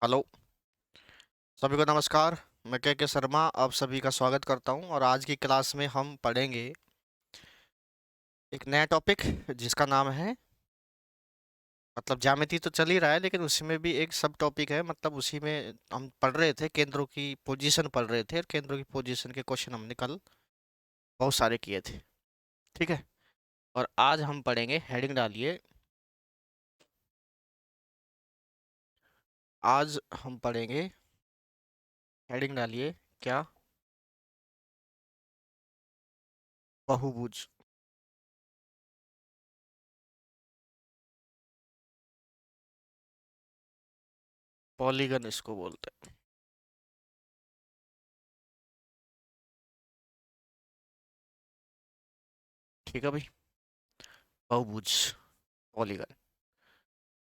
Hello. सभी को नमस्कार। मैं के शर्मा आप सभी का स्वागत करता हूं और आज की क्लास में हम पढ़ेंगे एक नया टॉपिक जिसका नाम है मतलब ज्यामिति तो चल ही रहा है लेकिन उसमें भी एक सब टॉपिक है। मतलब उसी में हम पढ़ रहे थे, केंद्रों की पोजीशन पढ़ रहे थे और केंद्रों की पोजीशन के क्वेश्चन हमने कल बहुत सारे किए थे। ठीक है। और आज हम पढ़ेंगे, हेडिंग डालिए, आज हम पढ़ेंगे, हेडिंग डालिए क्या, बहुभुज। पॉलीगन इसको बोलते हैं। ठीक है भाई, बहुभुज, पॉलीगन।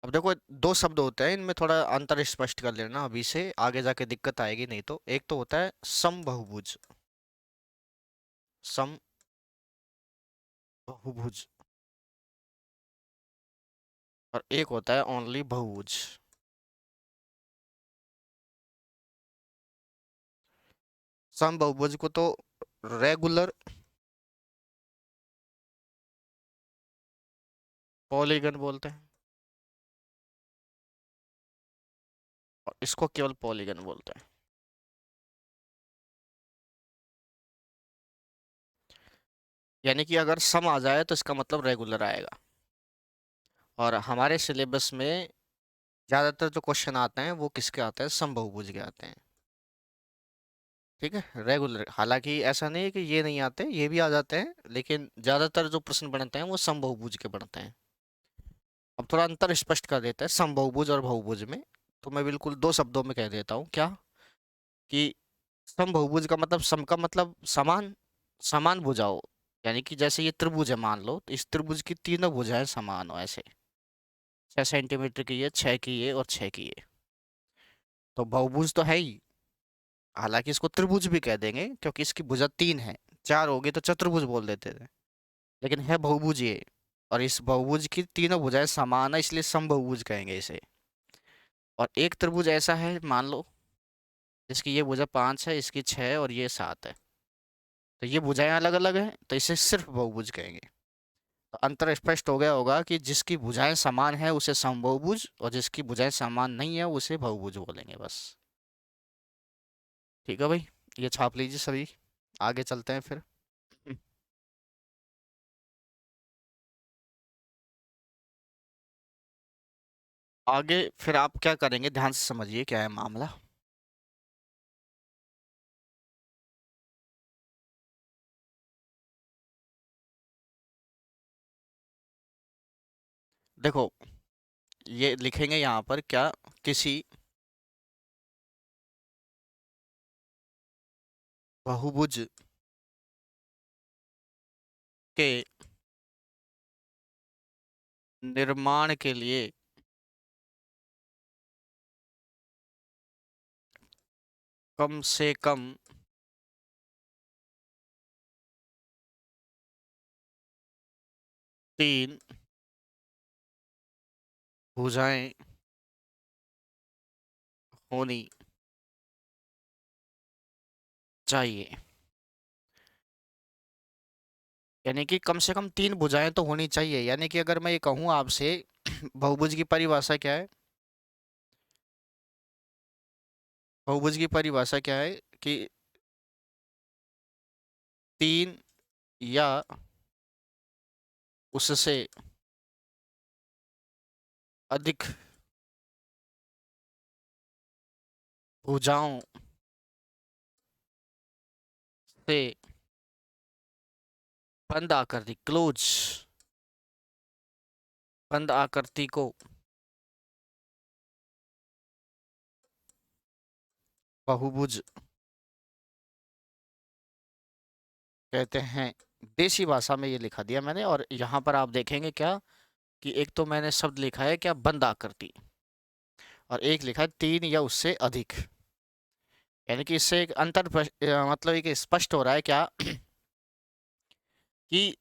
अब देखो, दो शब्द होते हैं, इनमें थोड़ा अंतर स्पष्ट कर लेना, अभी से आगे जाके दिक्कत आएगी नहीं तो। एक तो होता है समबहुभुज, समबहुभुज, और एक होता है ओनली बहुभुज। समबहुभुज को तो रेगुलर पॉलीगन बोलते हैं और इसको केवल पॉलीगन बोलते हैं। यानी कि अगर सम आ जाए तो इसका मतलब रेगुलर आएगा। और हमारे सिलेबस में ज्यादातर जो क्वेश्चन आते हैं वो किसके आते हैं, समबहुभुज के आते हैं। ठीक है, रेगुलर। हालांकि ऐसा नहीं है कि ये नहीं आते, ये भी आ जाते हैं, लेकिन ज्यादातर जो प्रश्न बनते हैं वो समबहुभुज के बनते हैं। अब थोड़ा अंतर स्पष्ट कर देता है समबहुभुज और बहुभुज में। तो मैं बिल्कुल दो शब्दों में कह देता हूँ क्या, कि समबहुभुज का मतलब, सम का मतलब समान, समान भुजाओं। यानी कि जैसे ये त्रिभुज है मान लो, तो इस त्रिभुज की तीनों भुजाएं समान हो ऐसे, 6 सेंटीमीटर की ये, 6 की ये और 6 की ये। तो बहुभुज तो है ही। हालांकि इसको त्रिभुज भी कह देंगे क्योंकि इसकी भुजा तीन है। चार होगी तो चतुर्भुज बोल देते थे, लेकिन है बहुभुज ये। और इस बहुभुज की तीनों भुजाएं समान है, इसलिए समबहुभुज कहेंगे इसे। और एक त्रिभुज ऐसा है मान लो जिसकी ये भुजा 5 है, इसकी 6 और ये 7 है, तो ये भुजाएं अलग अलग हैं, तो इसे सिर्फ बहुभुज कहेंगे। तो अंतर स्पष्ट हो गया होगा कि जिसकी भुजाएं समान है उसे समबहुभुज, और जिसकी भुजाएं समान नहीं है उसे बहुभुज बोलेंगे बस। ठीक है भाई, ये छाप लीजिए सभी। आगे चलते हैं फिर। आगे फिर आप क्या करेंगे, ध्यान से समझिए क्या है मामला। देखो, ये लिखेंगे यहाँ पर क्या, किसी बहुभुज के निर्माण के लिए कम से कम तीन भुजाएं होनी चाहिए। यानी कि कम से कम तीन भुजाएं तो होनी चाहिए। यानी कि अगर मैं ये कहूँ आपसे बहुभुज की परिभाषा क्या है, बहुभुज की परिभाषा क्या है कि तीन या उससे अधिक भुजाओं से बंद आकृति, क्लोज, बंद आकृति को बहुभुज कहते हैं। देसी भाषा में ये लिखा दिया मैंने, और यहाँ पर आप देखेंगे क्या, कि एक तो मैंने शब्द लिखा है क्या, बंद आकृति, और एक लिखा है तीन या उससे अधिक। यानी कि इससे एक अंतर मतलब एक स्पष्ट हो रहा है क्या कि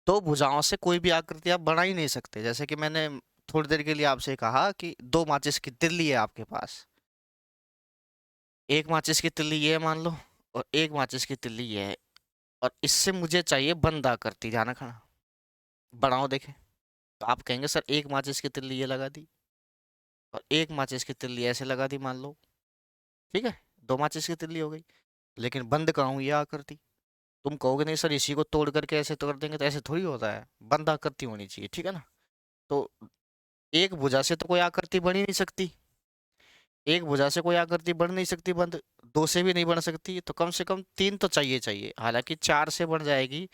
दो भुजाओं से कोई भी आकृति आप बना ही नहीं सकते। जैसे कि मैंने थोड़ी देर के लिए आपसे कहा कि दो माचिस की तिल्ली है आपके पास, एक माचिस की तिल्ली ये है मान लो, और एक माचिस की तिल्ली ये है, और इससे मुझे चाहिए बंद आकृति, ध्यान रखना। बढ़ाओ देखें, तो आप कहेंगे सर एक माचिस की तिल्ली ये लगा दी, और एक माचिस की तिल्ली ऐसे लगा दी मान लो, ठीक है, दो माचिस की तिल्ली हो गई, लेकिन बंद कहाँ हुई ये आकृति। तुम कहोगे नहीं सर इसी को तोड़ करके ऐसे तोड़ देंगे, तो ऐसे थोड़ी होता है, बंद आकृति होनी चाहिए, ठीक है ना। तो एक भुजा से तो कोई आकृति बन ही नहीं सकती, एक भुजा से कोई आकृति बन नहीं सकती बंद, दो से भी नहीं बन सकती, तो कम से कम तीन तो चाहिए चाहिए। हालांकि चार से बन जाएगी,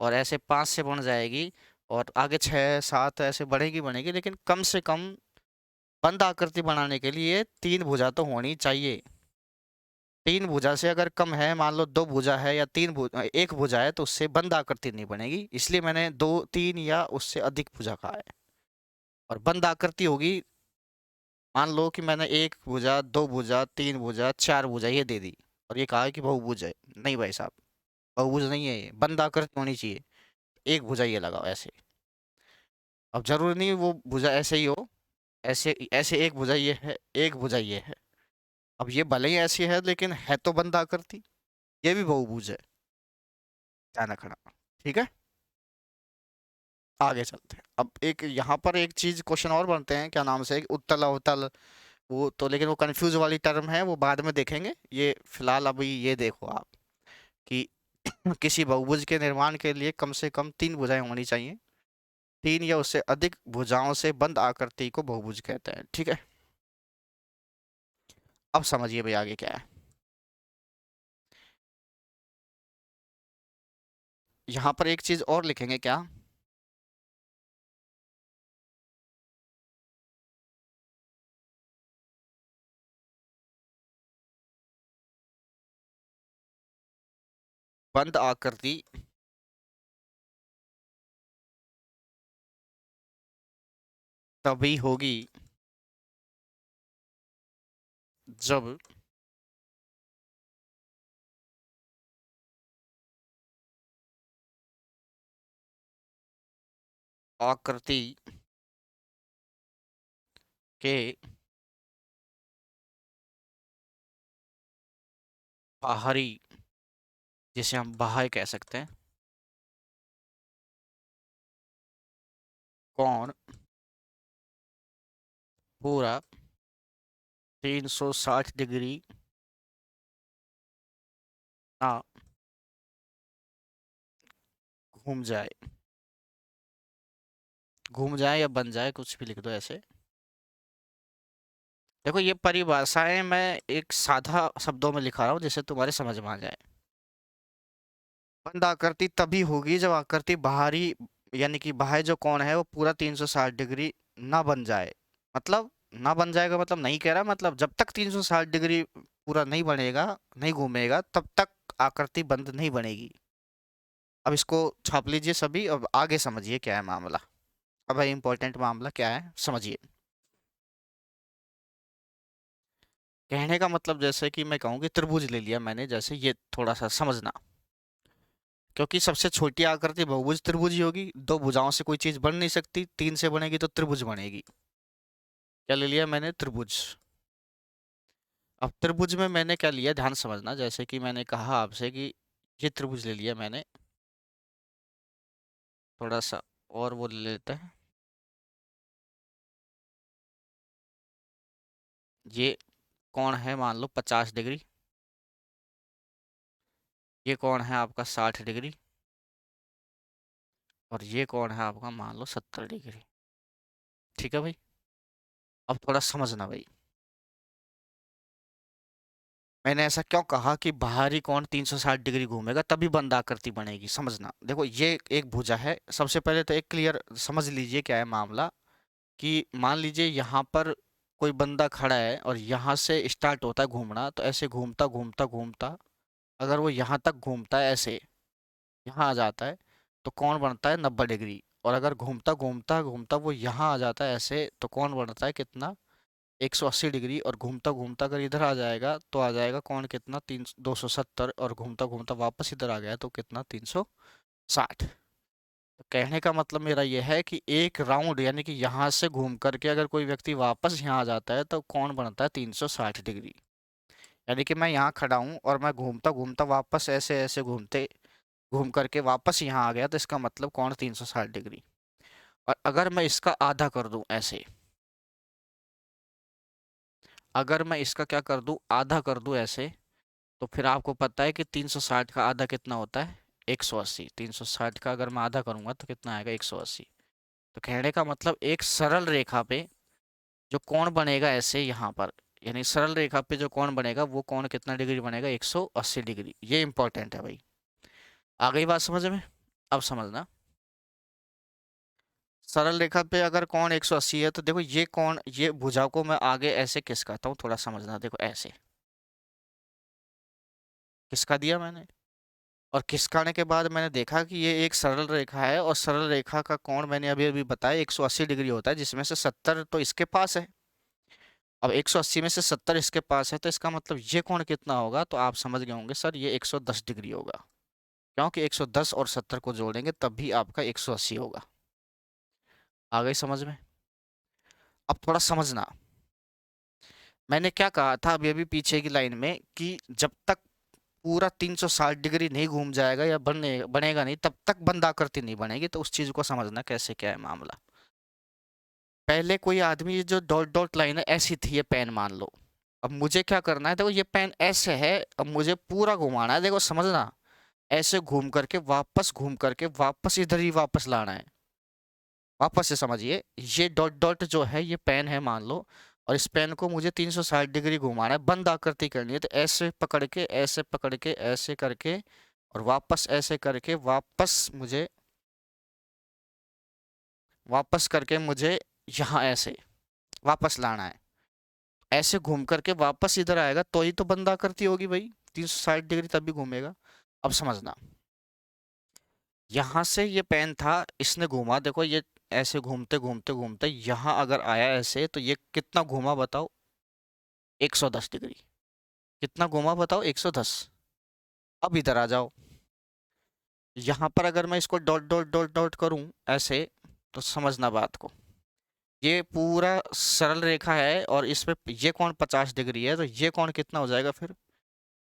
और ऐसे पांच से बन जाएगी, और आगे छः सात ऐसे बढ़ेगी बढ़ेगी, लेकिन कम से कम बंद आकृति बनाने के लिए तीन भुजा तो होनी चाहिए। तीन भुजा से अगर कम है, मान लो दो भुजा है या एक भुजा है, तो उससे बंद आकृति नहीं बनेगी, इसलिए मैंने दो तीन या उससे अधिक भुजा कहा है। और बंद आकृति होगी, मान लो कि मैंने एक भुजा, दो भुजा, तीन भुजा, चार भुजा ये दे दी, और ये कहा है कि बहुभुज है। नहीं भाई साहब, बहुभुज नहीं है, ये बंद आकृति होनी चाहिए। एक भुजा ये लगाओ ऐसे। अब जरूरी नहीं वो भुजा ऐसे ही हो, ऐसे ऐसे एक भुजा ये है, एक भुजा ये है। अब ये भले ही ऐसी है, लेकिन है तो बंद आकृति, ये भी बहुभुज है, ध्यान रखना, ठीक है। आगे चलते हैं। अब एक यहाँ पर एक चीज क्वेश्चन और बनते हैं, क्या नाम से, उत्तल अवतल, वो तो लेकिन वो कंफ्यूज वाली टर्म है, वो बाद में देखेंगे। ये फिलहाल अभी ये देखो आप कि किसी बहुभुज के निर्माण के लिए कम से कम तीन भुजाएं होनी चाहिए, तीन या उससे अधिक भुजाओं से बंद आकृति को बहुभुज कहते हैं, ठीक है। अब समझिए भाई आगे क्या है। यहाँ पर एक चीज और लिखेंगे क्या, बंद आकृति तभी होगी जब आकृति के बाहरी, जिसे हम बाह्य कह सकते हैं, कोण पूरा 360 डिग्री ना घूम जाए, घूम जाए या बन जाए, कुछ भी लिख दो ऐसे। देखो ये परिभाषाएं मैं एक साधा शब्दों में लिखा रहा हूँ, जिससे तुम्हारे समझ में आ जाए। बंद आकृति तभी होगी जब आकृति बाहरी, यानी कि बाह्य जो कोण है वो पूरा 360 डिग्री ना बन जाए। मतलब ना बन जाएगा मतलब नहीं कह रहा, मतलब जब तक 360 डिग्री पूरा नहीं बनेगा, नहीं घूमेगा, तब तक आकृति बंद नहीं बनेगी। अब इसको छाप लीजिए सभी, अब आगे समझिए क्या है मामला। अब भाई इंपॉर्टेंट मामला क्या है समझिए। कहने का मतलब जैसे कि मैं कहूँ कि त्रिभुज ले लिया मैंने, जैसे ये थोड़ा सा समझना, क्योंकि सबसे छोटी आकृति बहुभुज त्रिभुज ही होगी, दो भुजाओं से कोई चीज बन नहीं सकती, तीन से बनेगी तो त्रिभुज बनेगी। क्या ले लिया मैंने, त्रिभुज। अब त्रिभुज में मैंने क्या लिया, ध्यान समझना, जैसे कि मैंने कहा आपसे कि ये त्रिभुज ले लिया मैंने, थोड़ा सा और वो ले लेते हैं, ये कौन है मान लो 50 डिग्री, ये कौन है आपका 60 डिग्री, और ये कौन है आपका मान लो 70 डिग्री, ठीक है भाई। अब थोड़ा समझना भाई, मैंने ऐसा क्यों कहा कि बाहरी कोण 360 डिग्री घूमेगा तभी बंद आकृति बनेगी, समझना। देखो ये एक भुजा है, सबसे पहले तो एक क्लियर समझ लीजिए क्या है मामला, कि मान लीजिए यहाँ पर कोई बंदा खड़ा है और यहाँ से स्टार्ट होता है घूमना, तो ऐसे घूमता घूमता घूमता अगर वो यहाँ तक घूमता है, ऐसे यहाँ आ जाता है, तो कौन बनता है 90 डिग्री। और अगर घूमता घूमता घूमता वो यहाँ आ जाता है ऐसे, तो कौन बनता है कितना, 180 डिग्री। और घूमता घूमता अगर इधर आ जाएगा तो आ जाएगा कौन कितना, 270। और घूमता घूमता वापस इधर आ गया तो कितना, 360। तो कहने का मतलब मेरा यह है कि एक राउंड, यानी कि यहाँ से घूम करके अगर कोई व्यक्ति वापस यहाँ आ जाता है तो कौन बनता है 360 डिग्री। यानी कि मैं यहाँ खड़ा हूँ और मैं घूमता घूमता वापस ऐसे ऐसे घूमते घूम करके वापस यहाँ आ गया, तो इसका मतलब कोण 360 डिग्री। और अगर मैं इसका आधा कर दूं ऐसे, अगर मैं इसका क्या कर दूं, आधा कर दूं ऐसे, तो फिर आपको पता है कि 360 का आधा कितना होता है, 180। 360 का अगर मैं आधा करूंगा तो कितना आएगा, 180। तो कहने का मतलब एक सरल रेखा पे जो कोण बनेगा ऐसे यहाँ पर, यानी सरल रेखा पे जो कोण बनेगा वो कोण कितना डिग्री बनेगा, 180 डिग्री। ये इंपॉर्टेंट है भाई। आ गई बात समझ में? अब समझना, सरल रेखा पे अगर कोण 180 है तो देखो ये कोण, ये भुजा को मैं आगे ऐसे खिसकाता हूँ, थोड़ा समझना। देखो ऐसे खिसका दिया मैंने, और खिसकाने के बाद मैंने देखा कि ये एक सरल रेखा है, और सरल रेखा का कोण मैंने अभी अभी बताया 180 डिग्री होता है, जिसमें से 70 तो इसके पास है। अब 180 में से 70 इसके पास है, तो इसका मतलब ये कोण कितना होगा, तो आप समझ गए होंगे सर ये 110 डिग्री होगा, क्योंकि 110 और 70 को जोड़ेंगे तब भी आपका 180 होगा। आ गई समझ में? अब थोड़ा समझना, मैंने क्या कहा था अभी अभी पीछे की लाइन में, कि जब तक पूरा 360 डिग्री नहीं घूम जाएगा या बनेगा नहीं, तब तक बंद आकृति नहीं बनेगी। तो उस चीज को समझना कैसे क्या है मामला। पहले कोई आदमी, ये जो डॉट डॉट लाइन है ऐसी थी, ये पेन मान लो। अब मुझे क्या करना है, देखो ये पेन ऐसे है, अब मुझे पूरा घुमाना है, देखो समझना, ऐसे घूम करके वापस इधर ही वापस लाना है। वापस से समझिए, ये डॉट डॉट जो है ये पेन है मान लो, और इस पेन को मुझे 360 डिग्री घुमाना है, बंद आकृति करनी है। तो ऐसे पकड़ के, ऐसे पकड़ के, ऐसे करके, और वापस ऐसे करके, वापस करके मुझे यहाँ ऐसे वापस लाना है। ऐसे घूम करके वापस इधर आएगा तो ही तो बंद आकृति होगी भाई, 360 डिग्री तभी घूमेगा। अब समझना, यहाँ से ये पेन था, इसने घूमा, देखो ये ऐसे घूमते घूमते घूमते यहाँ अगर आया ऐसे, तो ये कितना घूमा बताओ, 110 डिग्री। कितना घूमा बताओ, 110। अब इधर आ जाओ, यहाँ पर अगर मैं इसको डॉट डॉट डॉट डॉट करूँ ऐसे, तो समझना बात को, ये पूरा सरल रेखा है और इसमें ये कोण 50 डिग्री है, तो ये कोण कितना हो जाएगा फिर,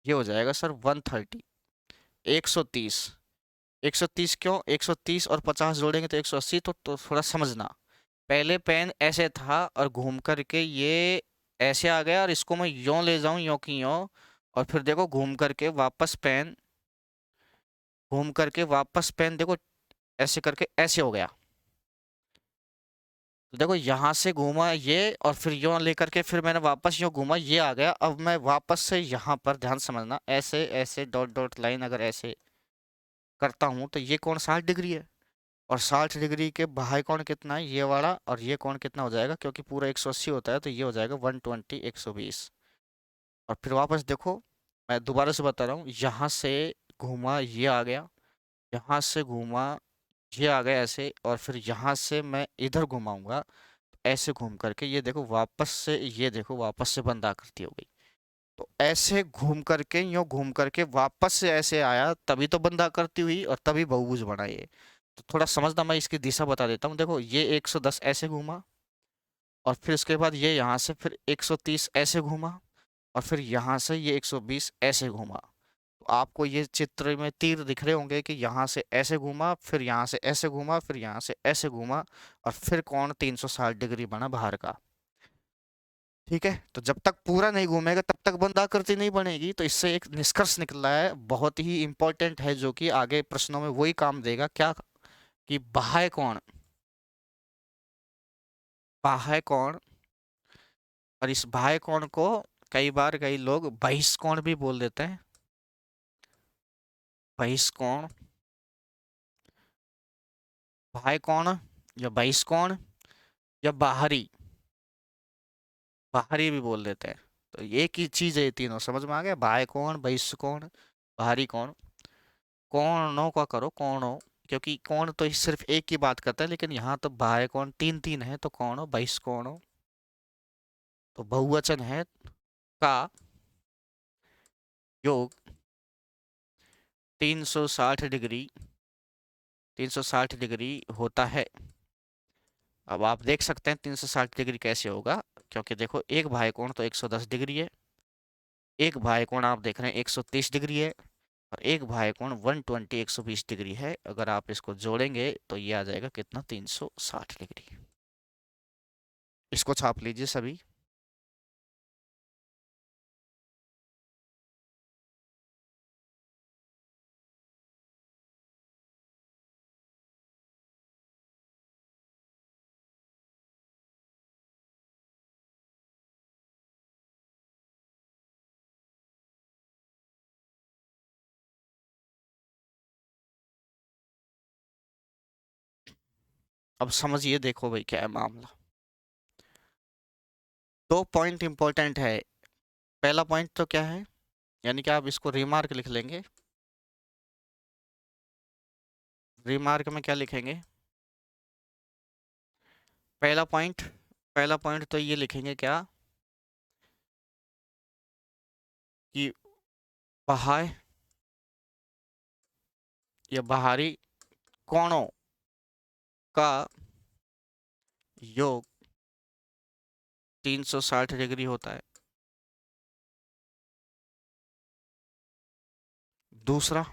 ये हो जाएगा सर 130, 130। 130 क्यों, 130 और 50 जोड़ेंगे तो 180। तो थोड़ा समझना, पहले पेन ऐसे था और घूम करके ये ऐसे आ गया, और इसको मैं यों ले जाऊं, यों की यों, और फिर देखो घूम करके वापस पेन देखो ऐसे करके ऐसे हो गया। तो देखो यहाँ से घूमा ये, और फिर यों लेकर के फिर मैंने वापस यों घूमा, ये आ गया। अब मैं वापस से यहाँ पर ध्यान समझना, ऐसे ऐसे डॉट डॉट लाइन अगर ऐसे करता हूँ, तो ये कोण 60 डिग्री है, और 60 डिग्री के बाह्य कोण कितना है, ये वाला, और ये कोण कितना हो जाएगा, क्योंकि पूरा 180 होता है तो ये हो जाएगा 120, 120। और फिर वापस देखो, मैं दोबारा से बता रहा हूँ, यहाँ से घूमा ये आ गया, यहाँ से घूमा ये आ गया ऐसे, और फिर यहाँ से मैं इधर घुमाऊंगा ऐसे घूम करके, ये देखो वापस से, ये देखो वापस से बंद आकृति हो गई। तो ऐसे घूम करके, यूं घूम करके वापस से ऐसे आया, तभी तो बंद आकृति हुई और तभी बहुभुज बना ये। तो थोड़ा समझना, मैं इसकी दिशा बता देता हूँ। देखो ये 110 ऐसे घूमा, और फिर उसके बाद ये यहाँ से फिर 130 ऐसे घूमा, और फिर यहाँ से ये 120 ऐसे घूमा। तो आपको ये चित्र में तीर दिख रहे होंगे कि यहाँ से ऐसे घूमा, फिर यहाँ से ऐसे घूमा, फिर यहाँ से ऐसे घूमा, और फिर कोण 360 डिग्री बना बाहर का। ठीक है, तो जब तक पूरा नहीं घूमेगा तब तक बंद आकृति नहीं बनेगी। तो इससे एक निष्कर्ष निकला है, बहुत ही इंपॉर्टेंट है, जो कि आगे प्रश्नों में वही काम देगा, क्या, कि बाह्य कोण, और इस बाह्य कोण को कई बार कई लोग बहिष्कोण भी बोल देते हैं। बहिष्कोण, बाह्य कोण, या बहिष्कोण, या बाहरी, बाहरी भी बोल देते हैं। तो एक ही चीज है, ये तीनों समझ में आ गया, बाह्य कोण, बहिष्कोण, बाहरी कोण। कोणों का करो कोणों, क्योंकि कोण तो सिर्फ एक की बात करता है, लेकिन यहाँ तो बाह्य कोण तीन तीन है, तो कोणों, बहिष्कोणों, तो बहुवचन है, का योग 360 डिग्री, 360 डिग्री होता है। अब आप देख सकते हैं 360 डिग्री कैसे होगा, क्योंकि देखो एक बाह्य कोण तो 110 डिग्री है, एक बाह्य कोण आप देख रहे हैं 130 डिग्री है, और एक बाह्य कोण 120 120 डिग्री है। अगर आप इसको जोड़ेंगे तो ये आ जाएगा कितना, 360 डिग्री। इसको छाप लीजिए सभी। अब समझिए, देखो भाई क्या है मामला। दो पॉइंट इंपॉर्टेंट है। पहला पॉइंट तो क्या है, यानी कि आप इसको रिमार्क लिख लेंगे। रिमार्क में क्या लिखेंगे, पहला पॉइंट तो ये लिखेंगे क्या, कि बाह्य या बाहरी कोणों का योग 360 डिग्री होता है। दूसरा,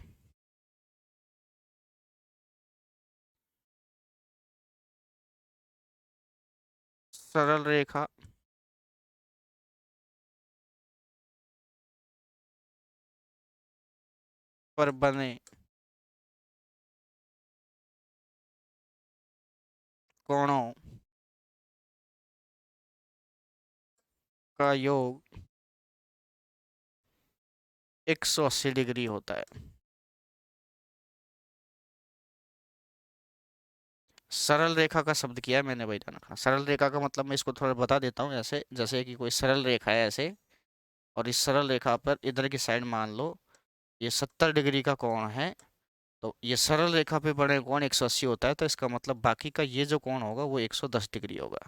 सरल रेखा पर बने कोणों का योग 180 डिग्री होता है। सरल रेखा का शब्द किया है मैंने भाई जाना। सरल रेखा का मतलब मैं इसको थोड़ा बता देता हूँ, ऐसे जैसे कि कोई सरल रेखा है ऐसे, और इस सरल रेखा पर इधर की साइड मान लो ये 70 डिग्री का कोण है, तो ये सरल रेखा पे बने कोण 180 होता है, तो इसका मतलब बाकी का ये जो कोण होगा वो 110 डिग्री होगा।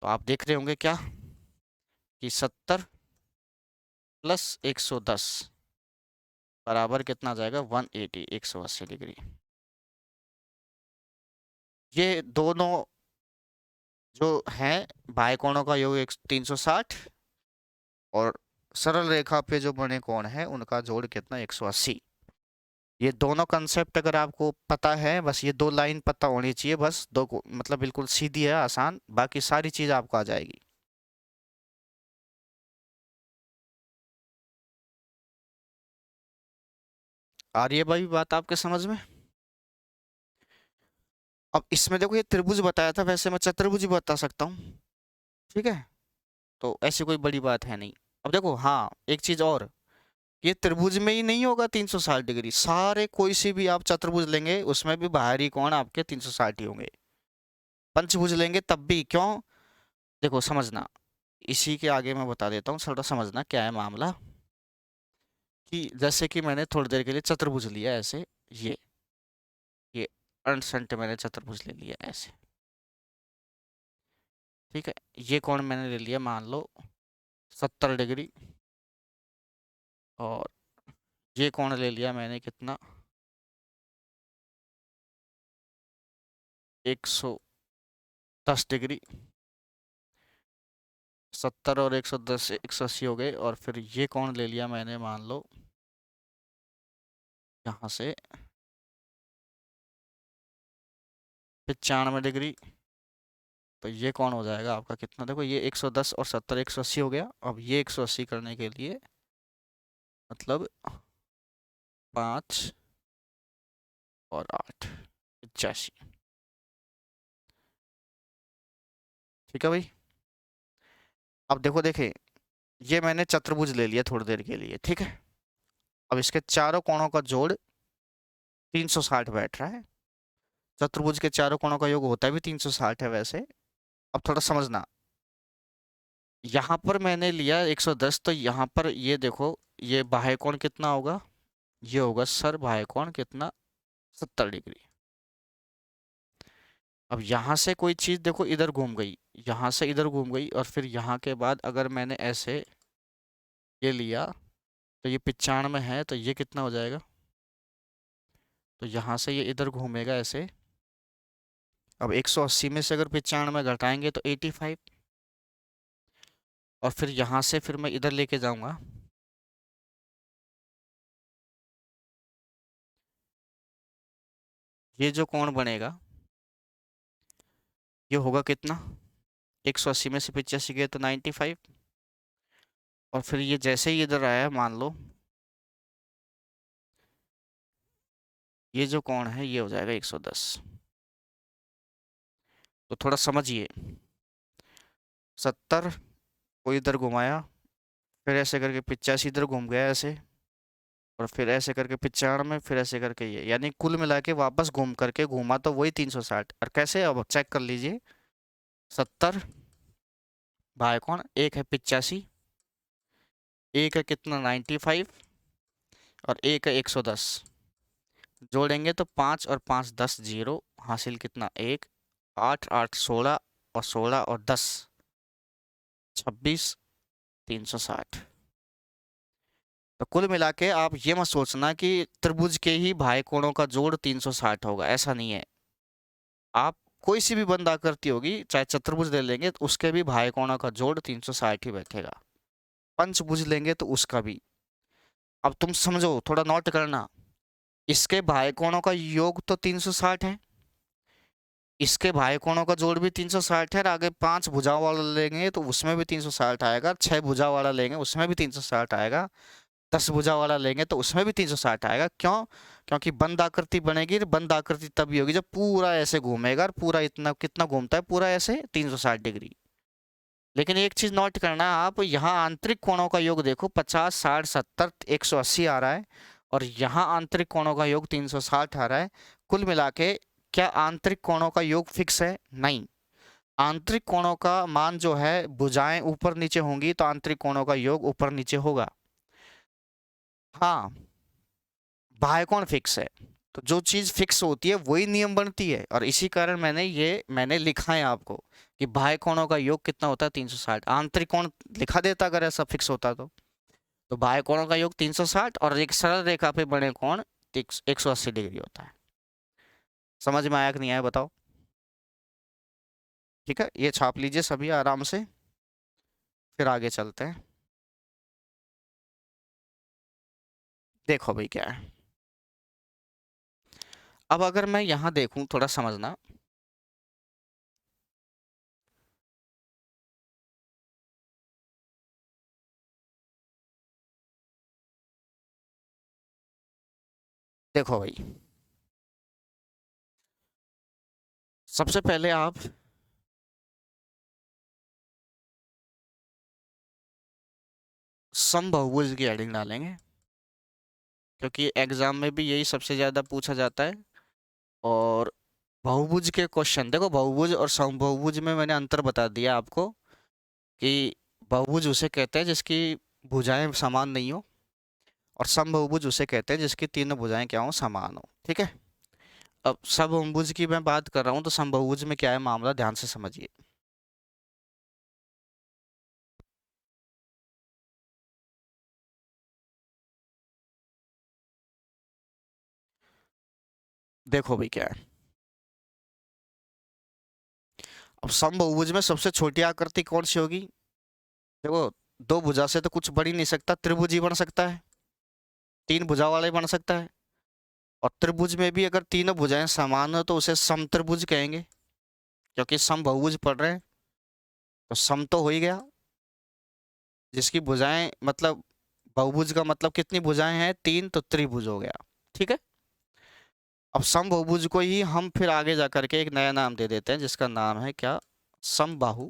तो आप देख रहे होंगे क्या, कि 70 प्लस 110 बराबर कितना आ जाएगा, 180, 180 डिग्री। ये दोनों जो है बाह्य कोणों का योग 360, और सरल रेखा पे जो बने कोण है उनका जोड़ कितना, 180। ये दोनों कंसेप्ट अगर आपको पता है, बस ये दो लाइन पता होनी चाहिए, बस दो मतलब बिल्कुल सीधी है, आसान, बाकी सारी चीज आपको आ जाएगी। आ रही है भाई बात आपके समझ में? अब इसमें देखो ये त्रिभुज बताया था, वैसे मैं चतुर्भुज भी बता सकता हूँ, ठीक है, तो ऐसी कोई बड़ी बात है नहीं। अब देखो हाँ, एक चीज और, ये त्रिभुज में ही नहीं होगा 360 डिग्री, सारे कोई सी भी आप चतुर्भुज लेंगे उसमें भी बाहरी कोण आपके 360 ही होंगे। पंचभुज लेंगे तब भी, क्यों, देखो समझना, इसी के आगे मैं बता देता हूँ, थोड़ा समझना क्या है मामला, कि जैसे कि मैंने थोड़ी देर के लिए चतुर्भुज लिया ऐसे, ये ये 68 मैंने चतुर्भुज ले लिया ऐसे, ठीक है, ये कोण मैंने ले लिया मान लो 70 डिग्री, और ये कोण ले लिया मैंने कितना, 110 डिग्री। 70 और 110 180 हो गए, और फिर ये कोण ले लिया मैंने मान लो यहाँ से 95 डिग्री, तो ये कौन हो जाएगा आपका कितना, देखो ये 110 और 70 180 हो गया। अब ये 180 करने के लिए मतलब 5 और 8 85, ठीक है भाई। अब देखो देखे, ये मैंने चतुर्भुज ले लिया थोड़ी देर के लिए, ठीक है, अब इसके चारों कोणों का जोड़ 360 बैठ रहा है। चतुर्भुज के चारों कोणों का योग होता भी 360 है वैसे। अब थोड़ा समझना, यहाँ पर मैंने लिया 110, तो यहाँ पर ये देखो, ये बाह्य कोण कितना होगा, ये होगा सर बाह्य कोण कितना, 70 डिग्री। अब यहाँ से कोई चीज देखो इधर घूम गई, यहाँ से इधर घूम गई, और फिर यहाँ के बाद अगर मैंने ऐसे ये लिया, तो ये 95 है, तो ये कितना हो जाएगा, तो यहाँ से ये इधर घूमेगा ऐसे। अब 180 में से अगर 95 घटाएंगे तो 85, और फिर यहाँ से फिर मैं इधर लेके जाऊंगा, ये जो कोण बनेगा ये होगा कितना, 180 में से 85 गए तो 95। और फिर ये जैसे ही इधर आया मान लो, ये जो कोण है ये हो जाएगा 110। तो थोड़ा समझिए, 70 को इधर घुमाया, फिर ऐसे करके 85 इधर घूम गया ऐसे, और फिर ऐसे करके 95, फिर ऐसे करके ये, यानी कुल मिला के वापस घूम करके घूमा तो वही 360। और कैसे, अब चेक कर लीजिए, 70 भाई कौन, एक है 85, एक है कितना 95, और एक है 110। जोड़ेंगे तो 5 और 5 10, 0 हासिल कितना 1, 8 8 16, और 16 और 10 26, 360। तो कुल मिला के आप ये मत सोचना कि त्रिभुज के ही भाई कोणों का जोड़ 360 होगा, ऐसा नहीं है। आप कोई सी भी बंद आकृति होगी, चाहे चतुर्भुज ले लेंगे तो उसके भी भाई कोणों का जोड़ 360 ही बैठेगा। पंचभुज लेंगे तो उसका भी। अब तुम समझो, थोड़ा नोट करना, इसके भाई कोणों का योग तो 360 है, इसके भाई कोणों का जोड़ भी 360 है, और आगे 5 भुजाओं वाला लेंगे तो उसमें भी 360 आएगा, 6 भुजा वाला लेंगे उसमें भी 360 आएगा, 10 भुजा वाला लेंगे तो उसमें भी 360 आएगा। क्यों? क्योंकि बंद आकृति बनेगी, बंद आकृति तभी होगी जब पूरा ऐसे घूमेगा, और पूरा इतना कितना घूमता है, पूरा ऐसे 360 डिग्री। लेकिन एक चीज नोट करना, आप यहाँ आंतरिक कोणों का योग देखो, 50 60 70 180 आ रहा है, और यहाँ आंतरिक कोणों का योग 360 आ रहा है। कुल मिला के क्या आंतरिक कोणों का योग फिक्स है? नहीं। आंतरिक कोणों का मान जो है, भुजाएं ऊपर नीचे होंगी तो आंतरिक कोणों का योग ऊपर नीचे होगा। हाँ, बाह्य कोण फिक्स है, तो जो चीज फिक्स होती है वही नियम बनती है, और इसी कारण मैंने लिखा है आपको कि बाह्य कोणों का योग कितना होता है, 360। आंतरिक कोण लिखा देता अगर ऐसा फिक्स होता तो बाह्य कोणों का योग 360, और एक सरल रेखा पे बने कोण 180 डिग्री होता है। समझ में आया कि नहीं आया बताओ? ठीक है, ये छाप लीजिए सभी आराम से, फिर आगे चलते हैं। देखो भाई क्या है, अब अगर मैं यहां देखूं, थोड़ा समझना, देखो भाई, सबसे पहले आप समबहुभुज की हेडिंग डालेंगे, क्योंकि एग्जाम में भी यही सबसे ज्यादा पूछा जाता है। और बहुभुज के क्वेश्चन देखो, बहुभुज और समबहुभुज में मैंने अंतर बता दिया आपको, कि बहुभुज उसे कहते हैं जिसकी भुजाएं समान नहीं हो, और समबहुभुज उसे कहते हैं जिसकी तीनों भुजाएं क्या हो, समान हो। ठीक है, अब समबहुभुज की मैं बात कर रहा हूँ, तो समबहुभुज में क्या है मामला, ध्यान से समझिए। देखो भाई क्या है, अब समबहुभुज में सबसे छोटी आकृति कौन सी होगी? देखो, दो भुजा से तो कुछ बन ही नहीं सकता, त्रिभुज ही बन सकता है, तीन भुजा वाला ही बन सकता है। और त्रिभुज में भी अगर तीनों भुजाएं समान हो तो उसे समत्रिभुज कहेंगे, क्योंकि समबहुभुज पढ़ रहे हैं, तो सम तो हो ही गया, जिसकी भुजाएं मतलब, बहुभुज का मतलब कितनी भुजाएं हैं, तीन, तो त्रिभुज हो गया। ठीक है, अब समबहुभुज को ही हम फिर आगे जा करके एक नया नाम दे देते हैं, जिसका नाम है क्या, समबाहु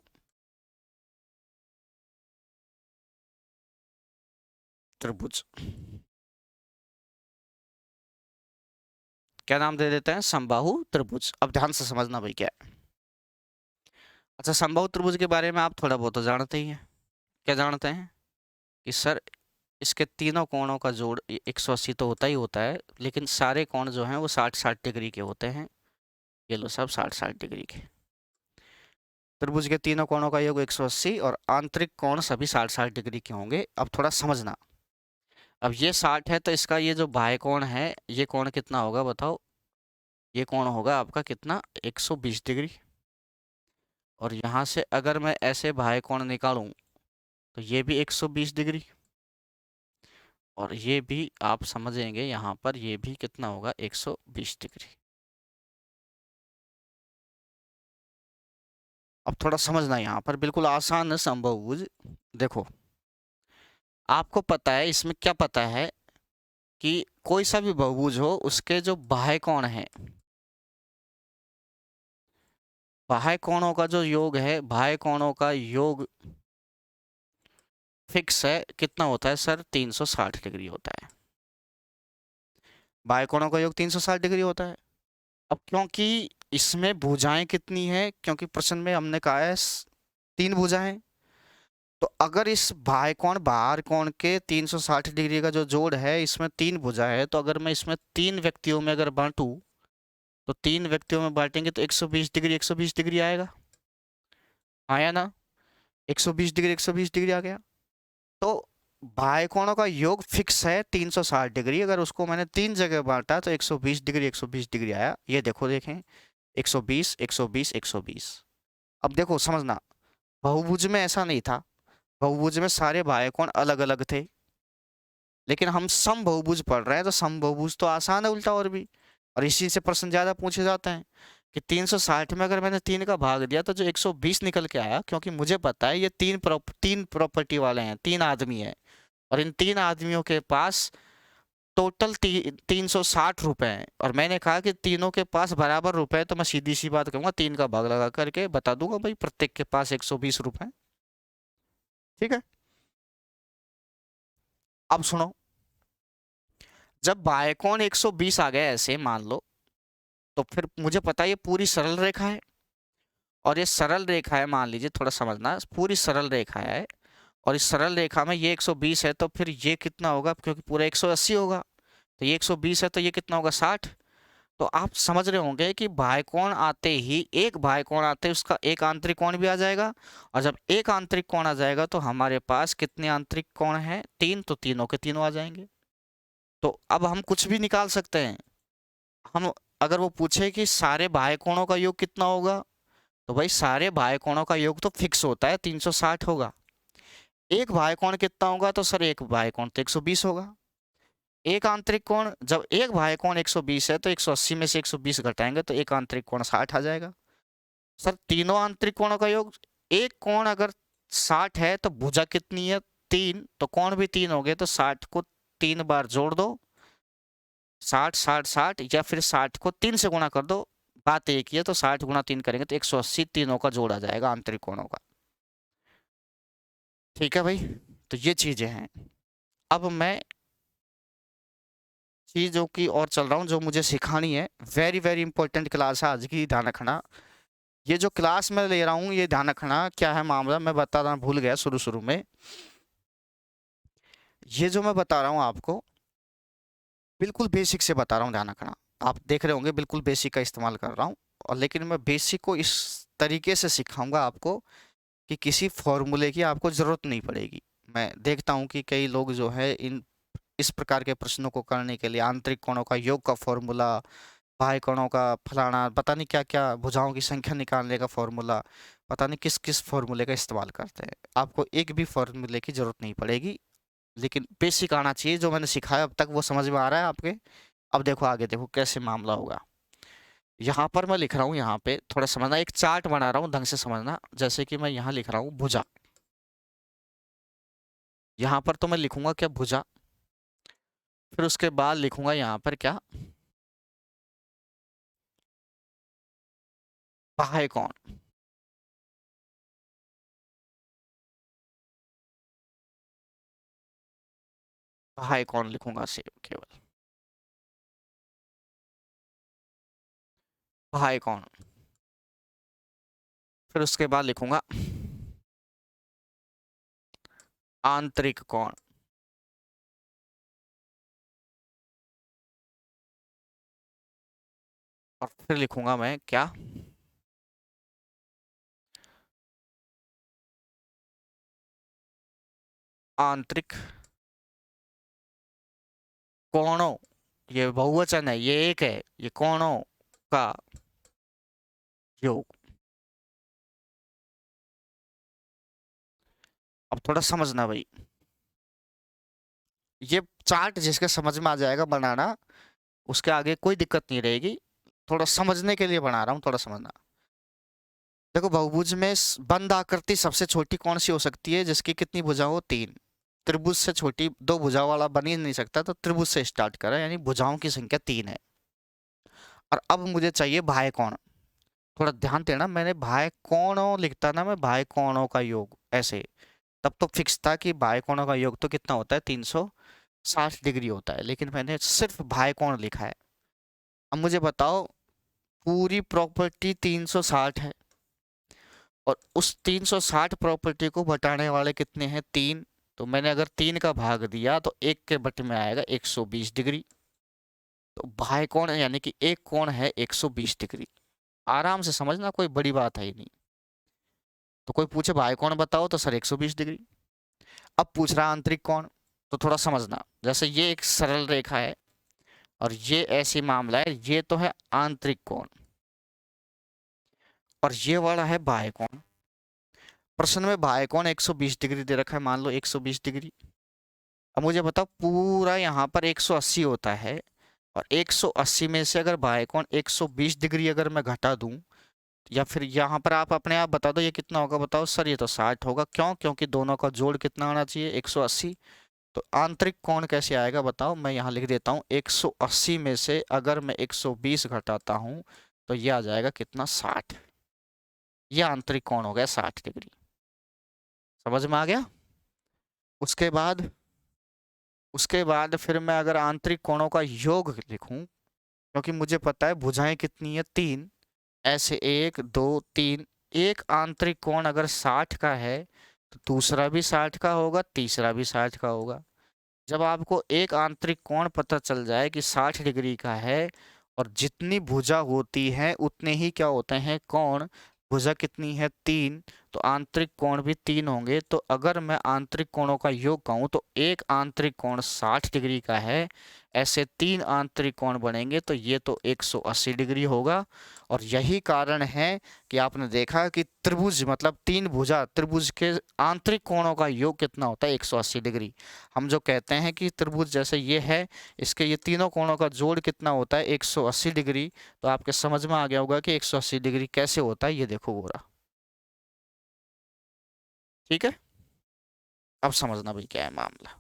त्रिभुज। क्या नाम दे देते हैं, समबाहु त्रिभुज। अब ध्यान से समझना भाई क्या है। अच्छा, समबाहु त्रिभुज के बारे में आप थोड़ा बहुत तो जानते ही हैं। क्या जानते हैं? कि सर, इसके तीनों कोणों का जोड़ 180 तो होता ही होता है, लेकिन सारे कोण जो हैं वो 60-60 डिग्री के होते हैं। ये लो, सब 60-60 डिग्री के। त्रिभुज के तीनों कोणों का योग 180, और आंतरिक कोण सभी 60-60 डिग्री के होंगे। अब थोड़ा समझना, अब ये 60 है तो इसका ये जो बाह्य कोण है, ये कोण कितना होगा बताओ? ये कोण होगा आपका कितना, 120 डिग्री। और यहाँ से अगर मैं ऐसे बाह्य कोण निकालूं, तो ये भी 120 डिग्री, और ये भी आप समझेंगे यहाँ पर ये भी कितना होगा, 120 डिग्री। अब थोड़ा समझना, यहाँ पर बिल्कुल आसान है समबाहुभुज। देखो, आपको पता है इसमें क्या पता है कि कोई सा भी बहुभुज हो उसके जो बाह्य कोण है, बाह्य कोणों का जो योग है, बाह्य कोणों का योग फिक्स है, कितना होता है सर, 360 डिग्री होता है। बाह्य कोणों का योग 360 डिग्री होता है। अब क्योंकि इसमें भुजाएं कितनी है, क्योंकि प्रश्न में हमने कहा है 3 भुजाएं, तो अगर इस बाह्य कोण बाहर कोण के 360 डिग्री का जो जोड़ है, इसमें 3 भुजाएं है, तो अगर मैं इसमें 3 व्यक्तियों में अगर बांटूं, तो 3 व्यक्तियों में बांटेंगे तो 120 डिग्री 120 डिग्री आएगा, आया ना, 120 डिग्री 120 डिग्री आ गया। तो बाह्य कोणों का योग फिक्स है 360 डिग्री, अगर उसको मैंने 3 जगह बांटा तो 120 डिग्री 120 डिग्री आया। ये देखो, देखें, 120 120 120। अब देखो समझना, बहुभुज में ऐसा नहीं था, बहुभुज में सारे बाह्य कोण अलग अलग थे, लेकिन हम समबहुभुज पढ़ रहे हैं, तो समबहुभुज तो आसान है उल्टा, और भी, और इसी से प्रश्न ज्यादा पूछे जाते हैं कि 360 में अगर मैंने 3 का भाग दिया तो जो 120 निकल के आया, क्योंकि मुझे पता है ये तीन प्रॉपर्टी वाले हैं, 3 आदमी है, और इन 3 आदमियों के पास टोटल 360 रुपए हैं, और मैंने कहा कि तीनों के पास बराबर रुपए, तो मैं सीधी सी बात कहूंगा 3 का भाग लगा करके बता दूंगा भाई प्रत्येक के पास 120 रुपए। ठीक है, अब सुनो, जब बाह्य कोण 120 आ गया ऐसे मान लो, तो फिर मुझे पता है ये पूरी सरल रेखा है, और ये सरल रेखा है, मान लीजिए, थोड़ा समझना, पूरी सरल रेखा है, और इस सरल रेखा में ये 120 है, तो फिर ये कितना होगा, क्योंकि पूरा 180 होगा, तो ये 120 है, तो ये कितना होगा, 60। तो आप समझ रहे होंगे कि बाह्य कोण आते ही, एक बाह्य कोण आते ही उसका एक आंतरिक कोण भी आ जाएगा, और जब एक आंतरिक कोण आ जाएगा तो हमारे पास कितने आंतरिक कोण हैं, 3, तो तीनों के तीनों आ जाएंगे। तो अब हम कुछ भी निकाल सकते हैं। हम, अगर वो पूछे कि सारे बाह्य कोणों का योग कितना होगा, तो भाई सारे बाह्य कोणों का योग तो फिक्स होता है, 360 होगा। एक बाह्य कोण कितना होगा, तो सर एक बाह्य कोण तो 120 होगा। एक आंतरिक कोण, जब एक बाह्य कोण 120 है, तो 180 में से 120 घटाएंगे तो एक आंतरिक कोण 60 आ जाएगा। सर तीनों आंतरिक कोणों का योग, एक कोण अगर 60 है तो भुजा कितनी है, 3, तो कोण भी 3 हो गए, तो 60 को 3 बार जोड़ दो, 60 60 60, या फिर 60 को 3 से गुणा कर दो, बात एक ही है, तो 60 गुणा 3 करेंगे तो 180 तीनों का जोड़ आ जाएगा आंतरिक कोणों का। ठीक है भाई, तो ये चीजें हैं। अब मैं चीजों की और चल रहा हूँ जो मुझे सिखानी है। वेरी वेरी इंपॉर्टेंट क्लास है आज की, ध्यान रखना। ये जो क्लास मैं ले रहा हूँ, ये ध्यान रखना क्या है मामला, मैं बता रहा, भूल गया शुरू शुरू में। ये जो मैं बता रहा हूँ आपको, बिल्कुल बेसिक से बता रहा हूँ, ध्यान रखना। आप देख रहे होंगे बिल्कुल बेसिक का इस्तेमाल कर रहा हूँ, और लेकिन मैं बेसिक को इस तरीके से सिखाऊंगा आपको कि किसी फॉर्मूले की आपको ज़रूरत नहीं पड़ेगी। मैं देखता हूँ कि कई लोग जो है इस प्रकार के प्रश्नों को करने के लिए आंतरिक कोणों का योग का फॉर्मूला, बाह्य कोणों का फलाना, पता नहीं क्या क्या, भुजाओं की संख्या निकालने का फॉर्मूला, पता नहीं किस किस फॉर्मूले का इस्तेमाल करते हैं। आपको एक भी फॉर्मूले की ज़रूरत नहीं पड़ेगी, लेकिन बेसिक आना चाहिए। जो मैंने सिखाया अब तक वो समझ में आ रहा है आपके। अब देखो आगे, देखो कैसे मामला होगा। यहाँ पर मैं लिख रहा हूँ, यहाँ पे थोड़ा समझना, एक चार्ट बना रहा हूँ, ढंग से समझना। जैसे कि मैं यहाँ लिख रहा हूँ भुजा, यहाँ पर तो मैं लिखूंगा क्या, भुजा, फिर उसके बाद लिखूंगा यहाँ पर क्या, बाह्य कोण, बाह्य कोण लिखूंगा सिर्फ केवल, बाह्य कोण, फिर उसके बाद लिखूंगा आंतरिक कोण, और फिर लिखूंगा मैं क्या, आंतरिक कोणों, ये बहुवचन है, ये एक है, ये कोणों का योग। अब थोड़ा समझना भाई, ये चार्ट जिसके समझ में आ जाएगा बनाना, उसके आगे कोई दिक्कत नहीं रहेगी। थोड़ा समझने के लिए बना रहा हूँ, थोड़ा समझना। देखो बहुभुज में बंद आकृति सबसे छोटी कौन सी हो सकती है, जिसकी कितनी भुजाओं हो, 3। त्रिभुज से छोटी 2 भुजाओं वाला बन ही नहीं सकता, तो त्रिभुज से स्टार्ट करें, यानी भुजाओं की संख्या 3 है। और अब मुझे चाहिए भाई कोण। थोड़ा ध्यान देना, मैंने भाई कोणों लिखता ना, मैं भाई कोणों का योग ऐसे, तब तो फिक्स था कि भाई कोणों का योग तो कितना होता है, 360 डिग्री होता है, लेकिन मैंने सिर्फ भाई कोण लिखा है। अब मुझे बताओ, पूरी प्रॉपर्टी 360 है, और उस 360 प्रॉपर्टी को बटाने वाले कितने हैं, 3। तो मैंने अगर 3 का भाग दिया तो 1 के बटे में आएगा 120 डिग्री। तो भाई कोण यानी कि एक कोण है 120 डिग्री। आराम से समझना, कोई बड़ी बात है ही नहीं। तो कोई पूछे भाई कोण बताओ, तो सर 120 डिग्री। अब पूछ रहा आंतरिक कोण, तो थोड़ा समझना, जैसे ये एक सरल रेखा है और ये ऐसी मामला है, ये तो है आंतरिक कोण और ये वाला है बाह्य कोण। प्रश्न में बाह्य कोण 120 डिग्री दे रखा है, मान लो 120 डिग्री। अब मुझे बताओ, पूरा यहाँ पर 180 होता है, और 180 में से अगर बाह्य कोण 120 डिग्री अगर मैं घटा दूं, या फिर यहाँ पर आप अपने आप बता दो ये कितना होगा, बताओ सर ये तो 60 होगा। क्यों? क्योंकि दोनों का जोड़ कितना आना चाहिए, 180। तो आंतरिक कोण कैसे आएगा बताओ, मैं यहाँ लिख देता हूँ, 180 में से अगर मैं 120 घटाता हूँ तो ये आ जाएगा कितना, 60। ये आंतरिक कोण हो गया 60 डिग्री। समझ में आ गया? उसके बाद फिर मैं अगर आंतरिक कोणों का योग लिखूं, क्योंकि मुझे पता है भुजाएं कितनी है, 3। ऐसे 1 2 3, एक आंतरिक कोण अगर 60 का है तो दूसरा भी 60 का होगा, तीसरा भी 60 का होगा। जब आपको एक आंतरिक कोण पता चल जाए कि 60 डिग्री का है, और जितनी भुजा होती है उतने ही क्या होते हैं, कोण। भुजा कितनी है, 3, तो आंतरिक कोण भी 3 होंगे। तो अगर मैं आंतरिक कोणों का योग कहूँ तो एक आंतरिक कोण 60 डिग्री का है, ऐसे 3 आंतरिक कोण बनेंगे, तो ये तो 180 डिग्री होगा। और यही कारण है कि आपने देखा कि त्रिभुज मतलब 3 भुजा त्रिभुज के आंतरिक कोणों का योग कितना होता है, 180 डिग्री। हम जो कहते हैं कि त्रिभुज जैसे ये है, इसके ये तीनों कोणों का जोड़ कितना होता है, 180 डिग्री। तो आपके समझ में आ गया होगा कि 180 डिग्री कैसे होता है, ये देखो वो रहा। ठीक है, अब समझना भाई क्या है मामला।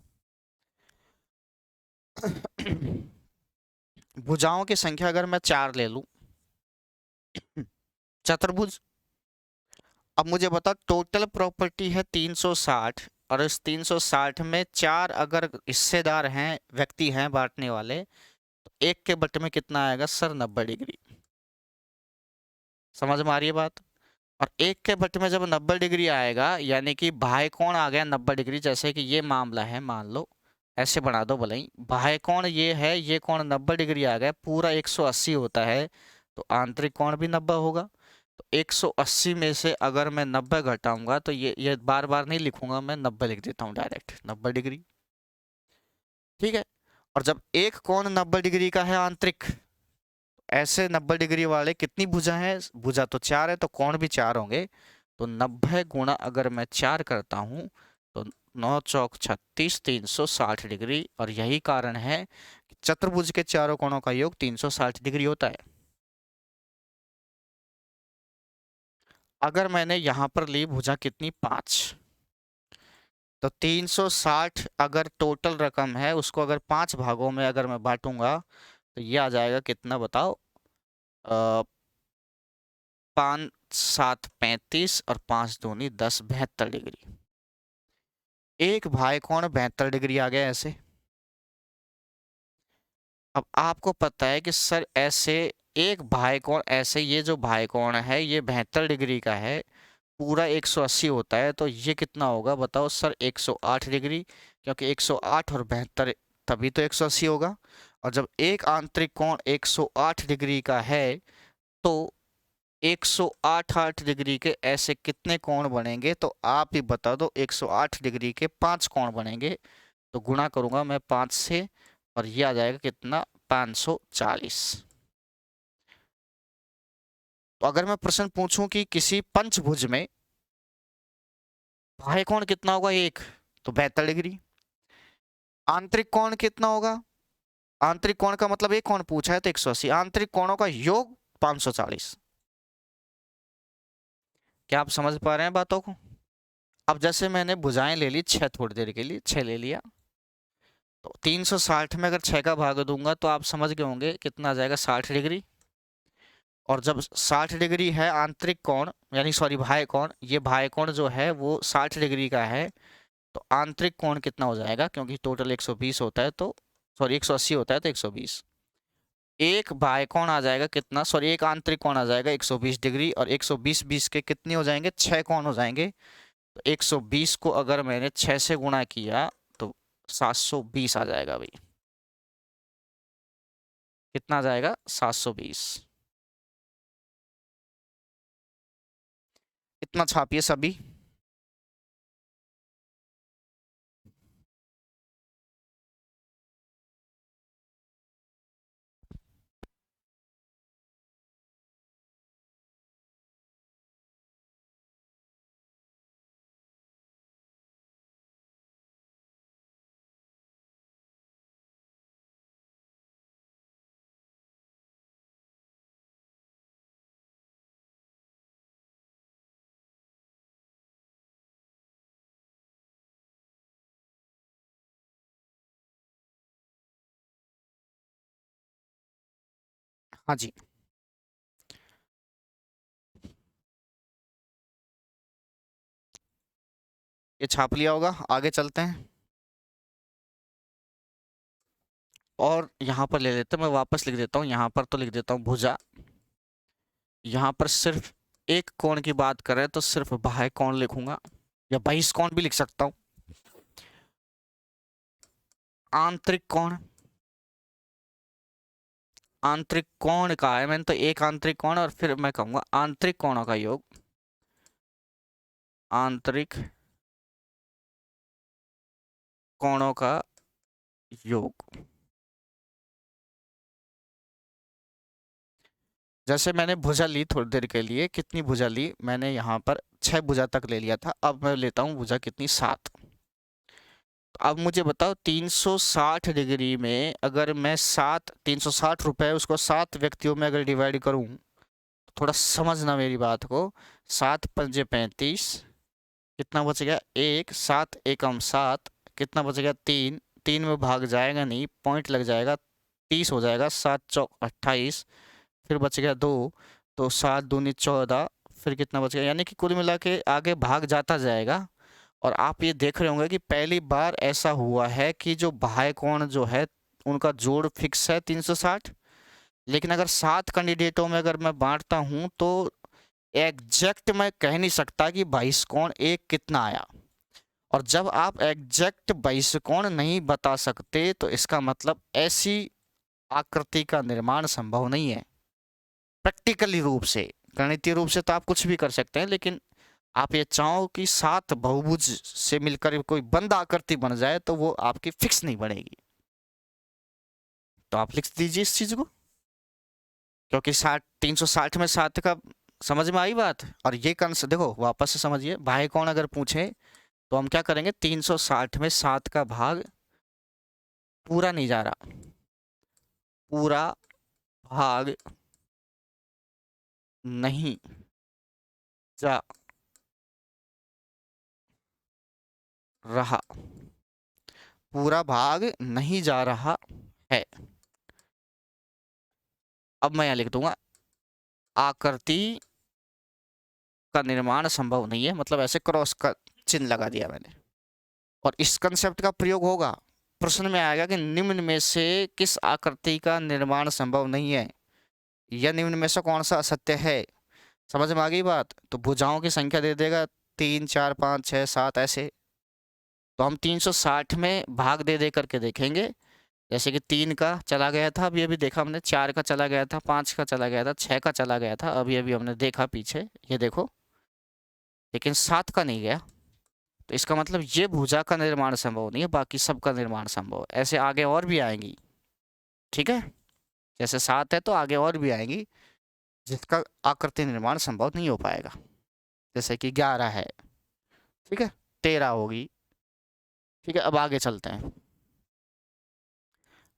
भुजाओं की संख्या अगर मैं 4 ले लूं, चतुर्भुज। अब मुझे बता, टोटल प्रॉपर्टी है 360, और इस 360 में 4 अगर हिस्सेदार हैं, व्यक्ति हैं बांटने वाले, तो 1 के बटे में कितना आएगा सर, 90 डिग्री। समझ में आ रही है बात? और 1 के बटे में जब 90 डिग्री आएगा, यानी कि बाह्य कोण आ गया 90 डिग्री। जैसे कि ये मामला है, मान लो ऐसे बना दो भले ही, बाह्य कोण ये है, ये कोण 90 डिग्री आ गया, पूरा 180 होता है, तो आंतरिक कोण भी 90 होगा। तो 180 में से अगर मैं 90 घटाऊंगा, तो ये बार बार नहीं लिखूंगा, मैं 90 लिख देता हूँ डायरेक्ट, 90 डिग्री। ठीक है। और जब एक कोण 90 डिग्री का है आंतरिक, ऐसे 90 डिग्री वाले कितनी भुजा है, भुजा तो 4 है, तो कोण भी 4 होंगे। तो 90 गुणा अगर मैं 4 करता हूं, तो 9 चौक 36, 360 डिग्री। और यही कारण है कि चतुर्भुज के चारों कोणों का योग 360 डिग्री होता है। अगर मैंने यहां पर ली भुजा कितनी, 5, तो 360 अगर टोटल रकम है, उसको अगर 5 भागों में अगर मैं बांटूंगा, तो ये आ जाएगा कितना बताओ, 5 7 35 और 5 दूनी 10, 72 डिग्री। एक भाई कोण 72 डिग्री आ गया ऐसे। अब आपको पता है कि सर ऐसे एक भाई कोण, ऐसे ये जो भाई कोण है ये 72 डिग्री का है, पूरा 180 होता है, तो ये कितना होगा बताओ सर, 108 डिग्री। क्योंकि 108 और 72 तभी तो 180 होगा। और जब एक आंतरिक कोण 108 डिग्री का है, तो 108 डिग्री के ऐसे कितने कोण बनेंगे, तो आप ही बता दो। 108 डिग्री के 5 कोण बनेंगे, तो गुणा करूंगा मैं 5 से, और ये आ जाएगा कितना, 540। तो अगर मैं प्रश्न पूछूं कि किसी पंचभुज में बाह्य कोण कितना होगा 1, तो 72 डिग्री। आंतरिक कोण कितना होगा? आंतरिक कोण का मतलब एक कोण पूछा है तो 180, आंतरिक कोणों का योग 540। क्या आप समझ पा रहे हैं बातों को? अब जैसे मैंने भुजाएं ले ली 6 थोड़ी देर के लिए, 6 ले लिया, तो 360 में अगर 6 का भाग दूंगा तो आप समझ गए होंगे कितना आ जाएगा, 60 डिग्री। और जब 60 डिग्री है आंतरिक कोण, यानी सॉरी बाह्य कोण, ये बाह्य कोण जो है वो 60 डिग्री का है, तो आंतरिक कोण कितना हो जाएगा, क्योंकि टोटल 120 होता है तो सॉरी 180 होता है तो 120। एक बाह्य कोण आ जाएगा कितना, सॉरी एक आंतरिक कोण आ जाएगा 120 डिग्री, और 120 20 के कितने हो जाएंगे, 6 कोण हो जाएंगे। तो 120 को अगर मैंने 6 से गुणा किया तो 720 आ जाएगा भाई। कितना आ जाएगा, 720। इतना छापिए सभी। हाँ जी, ये छाप लिया होगा, आगे चलते हैं। और यहाँ पर ले लेते हैं, मैं वापस लिख देता हूँ, यहाँ पर तो लिख देता हूँ भुजा। यहाँ पर सिर्फ एक कोण की बात करें तो सिर्फ बाह्य कोण लिखूंगा, या बहिष्कोण भी लिख सकता हूँ। आंतरिक कोण, आंतरिक कोण का है मैंने तो एक आंतरिक कोण, और फिर मैं कहूंगा आंतरिक कोणों का योग, आंतरिक कोणों का योग। जैसे मैंने भुजा ली थोड़ी देर के लिए, कितनी भुजा ली मैंने, यहाँ पर 6 भुजा तक ले लिया था, अब मैं लेता हूँ भुजा कितनी, 7। तो अब मुझे बताओ 360 डिग्री में अगर मैं 7, 360 रुपए उसको 7 व्यक्तियों में अगर डिवाइड करूँ, थोड़ा समझना मेरी बात को। 7 पंजे 35, कितना बच गया, 1, 7 एकम 7, कितना बच गया, 3, 3 में भाग जाएगा नहीं, पॉइंट लग जाएगा, 30 हो जाएगा, 7 चौक 28, फिर बच गया 2, तो 7 दूनी 14, फिर कितना बच गया, यानी कि कुल मिला के आगे भाग जाता जाएगा। और आप ये देख रहे होंगे कि पहली बार ऐसा हुआ है कि जो बाह्य कोण जो है उनका जोड़ फिक्स है 360। लेकिन अगर 7 कैंडिडेटों में अगर मैं बांटता हूं तो एग्जैक्ट मैं कह नहीं सकता कि बहिष्कोण एक कितना आया। और जब आप एग्जैक्ट बहिष्कोण नहीं बता सकते तो इसका मतलब ऐसी आकृति का निर्माण संभव नहीं है प्रैक्टिकली रूप से। गणितीय रूप से तो आप कुछ भी कर सकते हैं, लेकिन आप ये चाहो कि 7 बहुभुज से मिलकर कोई बंद आकृति बन जाए तो वो आपकी फिक्स नहीं बनेगी। तो आप लिख दीजिए इस चीज को, क्योंकि 60, 360 में 7 का, समझ में आई बात। और ये कंस देखो वापस से समझिए, बाह्य कोण अगर पूछे तो हम क्या करेंगे, 360 में 7 का भाग पूरा नहीं जा रहा, पूरा भाग नहीं जा रहा, पूरा भाग नहीं जा रहा है। अब मैं यहां लिख दूंगा आकृति का निर्माण संभव नहीं है, मतलब ऐसे क्रॉस का चिन्ह लगा दिया मैंने। और इस कंसेप्ट का प्रयोग होगा, प्रश्न में आएगा कि निम्न में से किस आकृति का निर्माण संभव नहीं है, या निम्न में से कौन सा असत्य है। समझ में आ गई बात। तो भुजाओं की संख्या दे देगा 3 4 5 6 7 ऐसे। तो हम 360 में भाग दे दे करके देखेंगे, जैसे कि 3 का चला गया था, अभी अभी देखा हमने, 4 का चला गया था, 5 का चला गया था, 6 का चला गया था, अभी अभी हमने देखा पीछे, ये देखो, लेकिन 7 का नहीं गया। तो इसका मतलब ये भुजा का निर्माण संभव नहीं है, बाकी सबका निर्माण संभव है। ऐसे आगे और भी आएंगी, ठीक है, जैसे 7 है तो आगे और भी आएंगी जिसका आकृति निर्माण संभव नहीं हो पाएगा, जैसे कि 11 है, ठीक है। 13 होगी। ठीक है, अब आगे चलते हैं।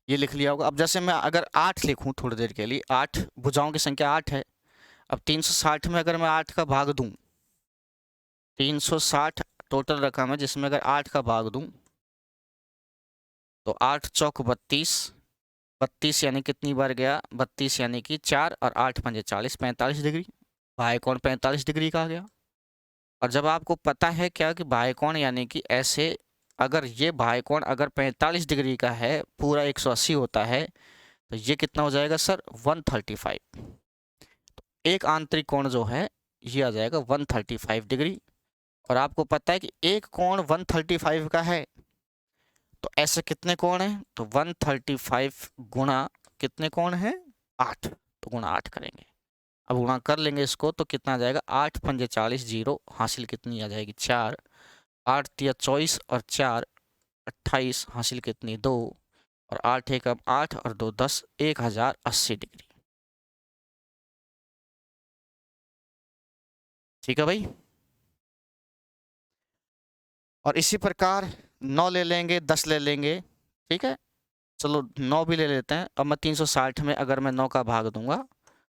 ये लिख लिया होगा। अब जैसे मैं अगर 8 लिखूं थोड़ी देर के लिए, 8 भुजाओं की संख्या 8 है। अब 360 में अगर मैं 8 का भाग दूं, 360 टोटल रकम है जिसमें अगर 8 का भाग दूं तो 8 चौक 32, 32 यानी कितनी बार गया, 32 यानी कि 4, और 8 पंजे 40, 45 डिग्री। बाह्यकोण 45 डिग्री का आ गया। और जब आपको पता है क्या कि बाह्यकोण यानी कि ऐसे, अगर ये बाह्यकोण अगर 45 डिग्री का है, पूरा 180 होता है, तो ये कितना हो जाएगा सर, 135। तो एक आंतरिक कोण जो है ये आ जाएगा 135 डिग्री। और आपको पता है कि एक कोण 135 का है, तो ऐसे कितने कोण हैं, तो 135 गुणा कितने कोण हैं, 8, तो गुणा 8 करेंगे। अब गुणा कर लेंगे इसको तो कितना आ जाएगा, 8 पंजे 40, 0 हासिल कितनी आ जाएगी, 4, 8 तिया 24 और 4 28 हासिल कितनी, 2, और 8 एक अब 8 और 2 10, 1080 डिग्री। ठीक है भाई। और इसी प्रकार 9 ले लेंगे, 10 ले लेंगे। ठीक है, चलो 9 भी ले लेते हैं। अब मैं 360 में अगर मैं 9 का भाग दूंगा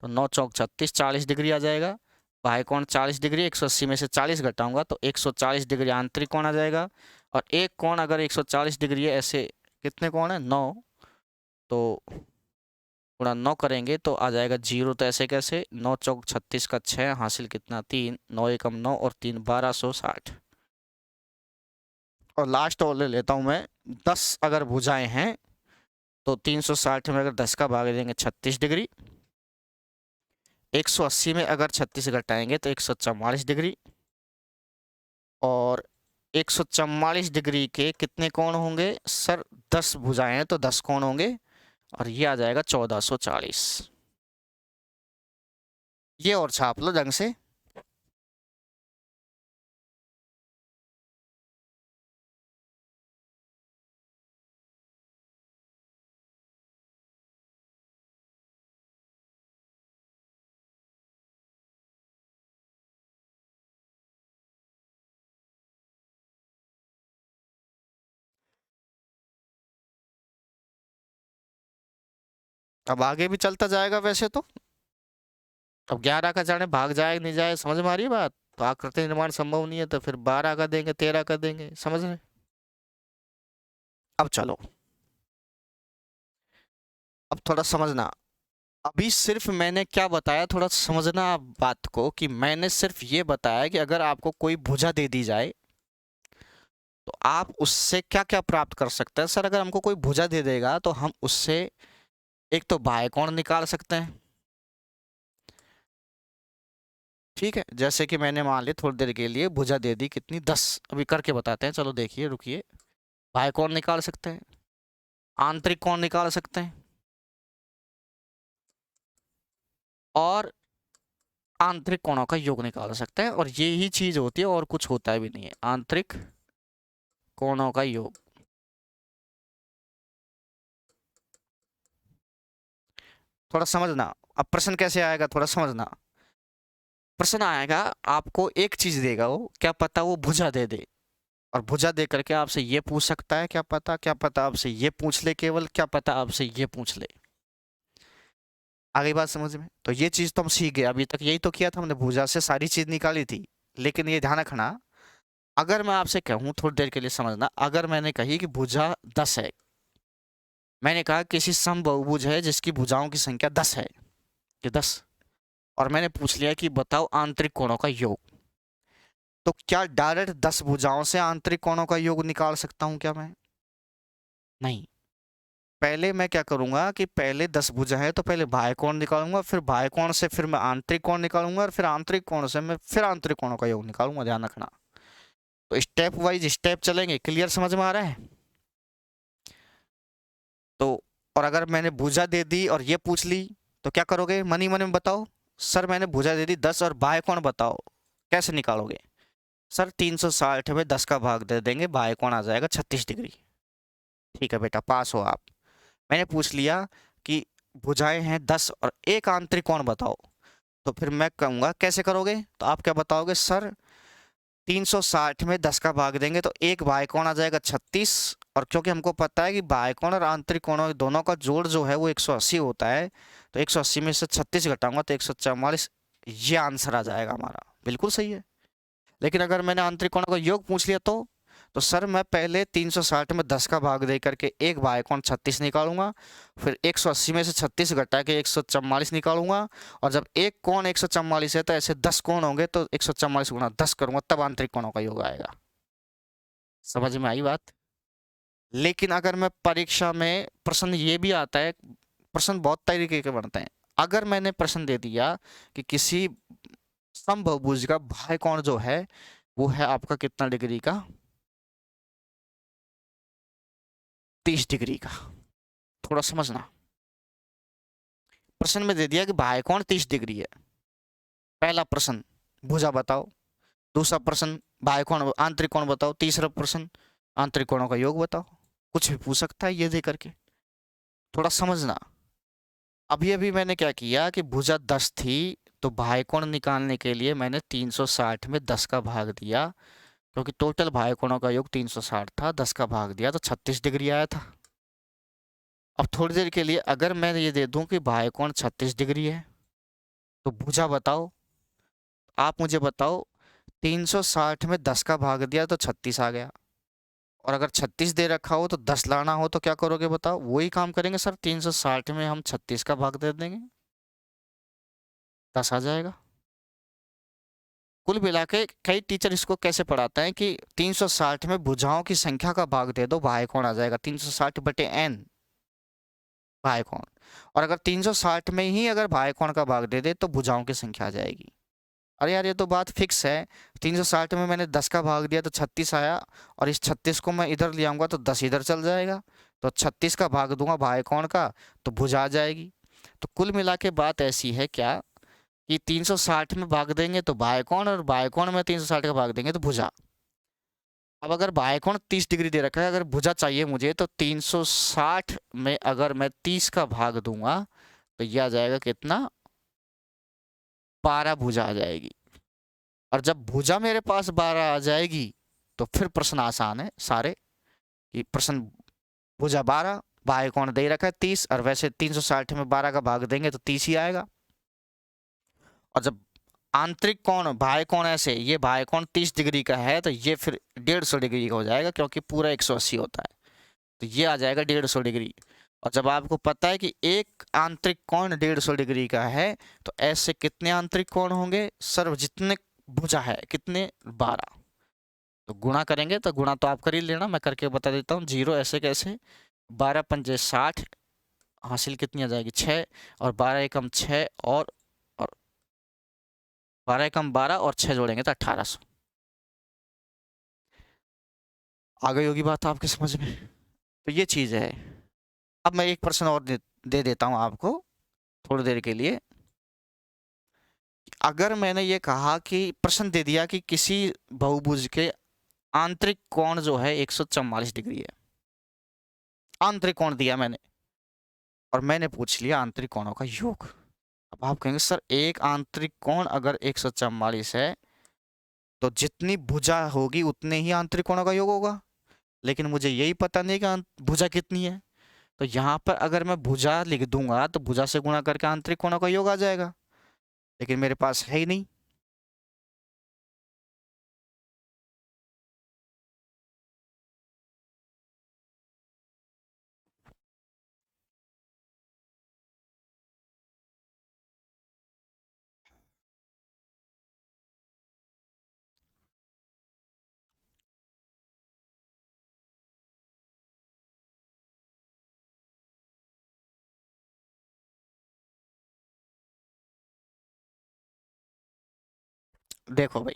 तो 9 चौक 36, 40 डिग्री आ जाएगा। बाह्यकोण 40 डिग्री, 180 में से 40 घटाऊंगा तो 140 डिग्री आंतरिक कोण आ जाएगा। और एक कोण अगर 140 डिग्री है, ऐसे कितने कोण है, 9, तो गुणा 9 करेंगे तो आ जाएगा 0। तो ऐसे कैसे, 9 चौक 36 का 6 हासिल कितना, 3, 9 एकम 9 और 3 1260। और लास्ट और ले लेता हूं मैं, 10 अगर भुजाएं हैं तो 360 में अगर 10 का भाग देंगे 36 डिग्री, 180 में अगर 36 घटाएंगे तो 144 डिग्री, और 144 डिग्री के कितने कोण होंगे सर, 10 भुजाएं हैं तो 10 कोण होंगे, और ये आ जाएगा 1440। ये और छाप लो ढंग से। अब आगे भी चलता जाएगा वैसे तो। अब 11 का जाने भाग जाए नहीं जाए, समझ में आ रही है बात। तो आकृति निर्माण संभव नहीं है तो फिर 12 का देंगे, 13 का देंगे, समझ रहे। अब चलो, अब थोड़ा समझना। अभी सिर्फ मैंने क्या बताया, थोड़ा समझना आप बात को, कि मैंने सिर्फ ये बताया कि अगर आपको कोई भुजा दे दी जाए तो आप उससे क्या क्या प्राप्त कर सकते हैं। सर अगर हमको कोई भुजा दे देगा तो हम उससे एक तो बाह्यकोण निकाल सकते हैं। ठीक है, जैसे कि मैंने मान लिया थोड़ी देर के लिए भुजा दे दी कितनी, 10। अभी करके बताते हैं, चलो देखिए, रुकिए। बाह्यकोण निकाल सकते हैं, आंतरिक कोण निकाल सकते हैं, और आंतरिक कोणों का योग निकाल सकते हैं। और ये ही चीज होती है, और कुछ होता भी नहीं है, आंतरिक कोणों का योग। थोड़ा समझना। अब प्रश्न कैसे आएगा, थोड़ा समझना। प्रश्न आएगा, आपको एक चीज देगा वो, क्या पता वो भुजा दे दे, और भुजा दे करके आपसे ये पूछ सकता है, क्या पता आपसे ये पूछ ले, केवल क्या पता आपसे ये पूछ ले। आ गई बात समझ में। तो ये चीज तो हम सीख गए, अभी तक यही तो किया था हमने, भुजा से सारी चीज निकाली थी। लेकिन ये ध्यान रखना, अगर मैं आपसे कहूं, थोड़ी देर के लिए समझना, अगर मैंने कही कि भुजा 10 है, मैंने कहा किसी समबहुभुज है जिसकी भुजाओं की संख्या 10 है, कि 10, और मैंने पूछ लिया कि बताओ आंतरिक कोणों का योग, तो क्या डायरेक्ट 10 भुजाओं से आंतरिक कोणों का योग निकाल सकता हूं क्या मैं, नहीं। पहले मैं क्या करूंगा कि पहले 10 भुजा है तो पहले बाह्य कोण निकालूंगा, फिर बाह्य कोण से फिर मैं आंतरिक कोण निकालूंगा, और फिर आंतरिक कोण से मैं फिर आंतरिक कोणों का योग निकालूंगा, ध्यान रखना। तो स्टेप वाइज स्टेप चलेंगे, क्लियर समझ में आ रहा है। तो और अगर मैंने भुजा दे दी और ये पूछ ली तो क्या करोगे, मनी मन में बताओ। सर मैंने भुजा दे दी 10 और बाह्य कोण बताओ, कैसे निकालोगे। सर 360 में 10 का भाग दे देंगे, बाह्य कोण आ जाएगा 36 डिग्री। ठीक है बेटा, पास हो आप। मैंने पूछ लिया कि भुजाएं हैं 10 और एक आंतरिक कोण बताओ, तो फिर मैं कहूंगा कैसे करोगे, तो आप क्या बताओगे, सर 360 में 10 का भाग देंगे तो एक बाह्य कोण आ जाएगा 36, और क्योंकि हमको पता है कि बाह्य कोण और आंतरिक कोणों दोनों का जोड़ जो है वो 180 होता है, तो 180 में से 36 घटाऊंगा तो 144, ये आंसर आ जाएगा हमारा। बिल्कुल सही है। लेकिन अगर मैंने आंतरिक कोणों का योग पूछ लिया तो सर मैं पहले 360 में 10 का भाग दे करके एक बाह्य कोण 36 निकालूंगा, फिर 180 में से 36 घटा के 144 निकालूंगा, और जब एक कोण 144 है तो ऐसे 10 कोण होंगे तो 144 गुणा 10 करूंगा, तब आंतरिक कोणों का योग आएगा। समझ में आई बात? लेकिन अगर मैं परीक्षा में प्रश्न ये भी आता है, प्रश्न बहुत तरीके के बनते हैं। अगर मैंने प्रश्न दे दिया कि किसी समबहुभुज का बाह्य कोण जो है वो है आपका कितना डिग्री का, 30 डिग्री का, थोड़ा समझना। प्रश्न में दे दिया कि बाह्य कोण 30 डिग्री है, पहला प्रश्न भुजा बताओ, दूसरा प्रश्न बाह्य कोण आंतरिक कोण बताओ, तीसरा प्रश्न आंतरिक कोणों का योग बताओ। कुछ भी पूछ सकता है ये दे करके, थोड़ा समझना। अभी अभी मैंने क्या किया कि भुजा 10 थी तो बाह्य कोण निकालने के लिए मैंने 360 में 10 का भाग दिया, क्योंकि टोटल बाह्य कोणों का योग 360 था, 10 का भाग दिया तो 36 डिग्री आया था। अब थोड़ी देर के लिए अगर मैं ये दे दूं कि बाह्य कोण 36 डिग्री है तो भुजा बताओ, आप मुझे बताओ 360 में 10 का भाग दिया तो 36 आ गया, और अगर 36 दे रखा हो तो 10 लाना हो तो क्या करोगे बताओ? वही काम करेंगे सर, 360 में हम 36 का भाग दे देंगे, 10 आ जाएगा। कुल मिला के कई टीचर इसको कैसे पढ़ाते हैं कि 360 में भुजाओं की संख्या का भाग दे दो, बाह्य कोण आ जाएगा 360 बटे n बाह्य कोण, और अगर 360 में ही अगर बाह्य कोण का भाग दे दे तो भुजाओं की संख्या आ जाएगी। अरे यार ये तो बात फिक्स है, 360 में मैंने 10 का भाग दिया तो 36 आया, और इस 36 को मैं इधर ले आऊंगा तो 10 इधर चल जाएगा, तो 36 का भाग दूंगा बाह्य कोण का तो भुजा आ जाएगी। तो कुल मिला के बात ऐसी है क्या कि 360 में भाग देंगे तो बाह्य कोण, और बाह्य कोण में 360 का भाग देंगे तो भुजा। अब अगर बाह्य कोण 30 डिग्री दे रखा है, अगर भुजा चाहिए मुझे तो 360 में अगर मैं 30 का भाग दूंगा तो यह आ जाएगा कितना, 12 भुजा आ जाएगी। और जब भुजा मेरे पास 12 आ जाएगी तो फिर प्रश्न आसान है सारे, कि प्रश्न भुजा 12, बाह्य कोण दे रखा है 30, और वैसे 360 में 12 का भाग देंगे तो 30 ही आएगा। और जब आंतरिक कोण बाह्य कोण ऐसे, ये बाह्य कोण 30 डिग्री का है तो ये फिर 150 डिग्री का हो जाएगा, क्योंकि पूरा 180 होता है, तो ये आ जाएगा 150 डिग्री। और जब आपको पता है कि एक आंतरिक कोण 150 डिग्री का है तो ऐसे कितने आंतरिक कोण होंगे सर? जितने भुजा है कितने, 12, तो गुणा करेंगे, तो गुणा तो आप कर ही लेना, मैं करके बता देता हूँ। 0 ऐसे कैसे, 12 पंजे 60, हासिल कितनी आ जाएगी 6, और 12 एकम 6, और 12 एकम 12 और 6 जोड़ेंगे तो 1800। आ गई होगी बात आपके समझ में? तो ये चीज़ है। अब मैं एक प्रश्न और दे देता हूँ आपको थोड़ी देर के लिए। अगर मैंने ये कहा कि प्रश्न दे दिया कि किसी बहुभुज के आंतरिक कोण जो है 144 डिग्री है, आंतरिक कोण दिया मैंने, और मैंने पूछ लिया आंतरिक कोणों का योग। अब आप कहेंगे सर एक आंतरिक कोण अगर 144 है तो जितनी भुजा होगी उतने ही आंतरिक कोणों का योग होगा, लेकिन मुझे यही पता नहीं कि भुजा कितनी है। तो यहाँ पर अगर मैं भुजा लिख दूंगा तो भुजा से गुणा करके आंतरिक कोणों का योग आ जाएगा, लेकिन मेरे पास है ही नहीं। देखो भाई,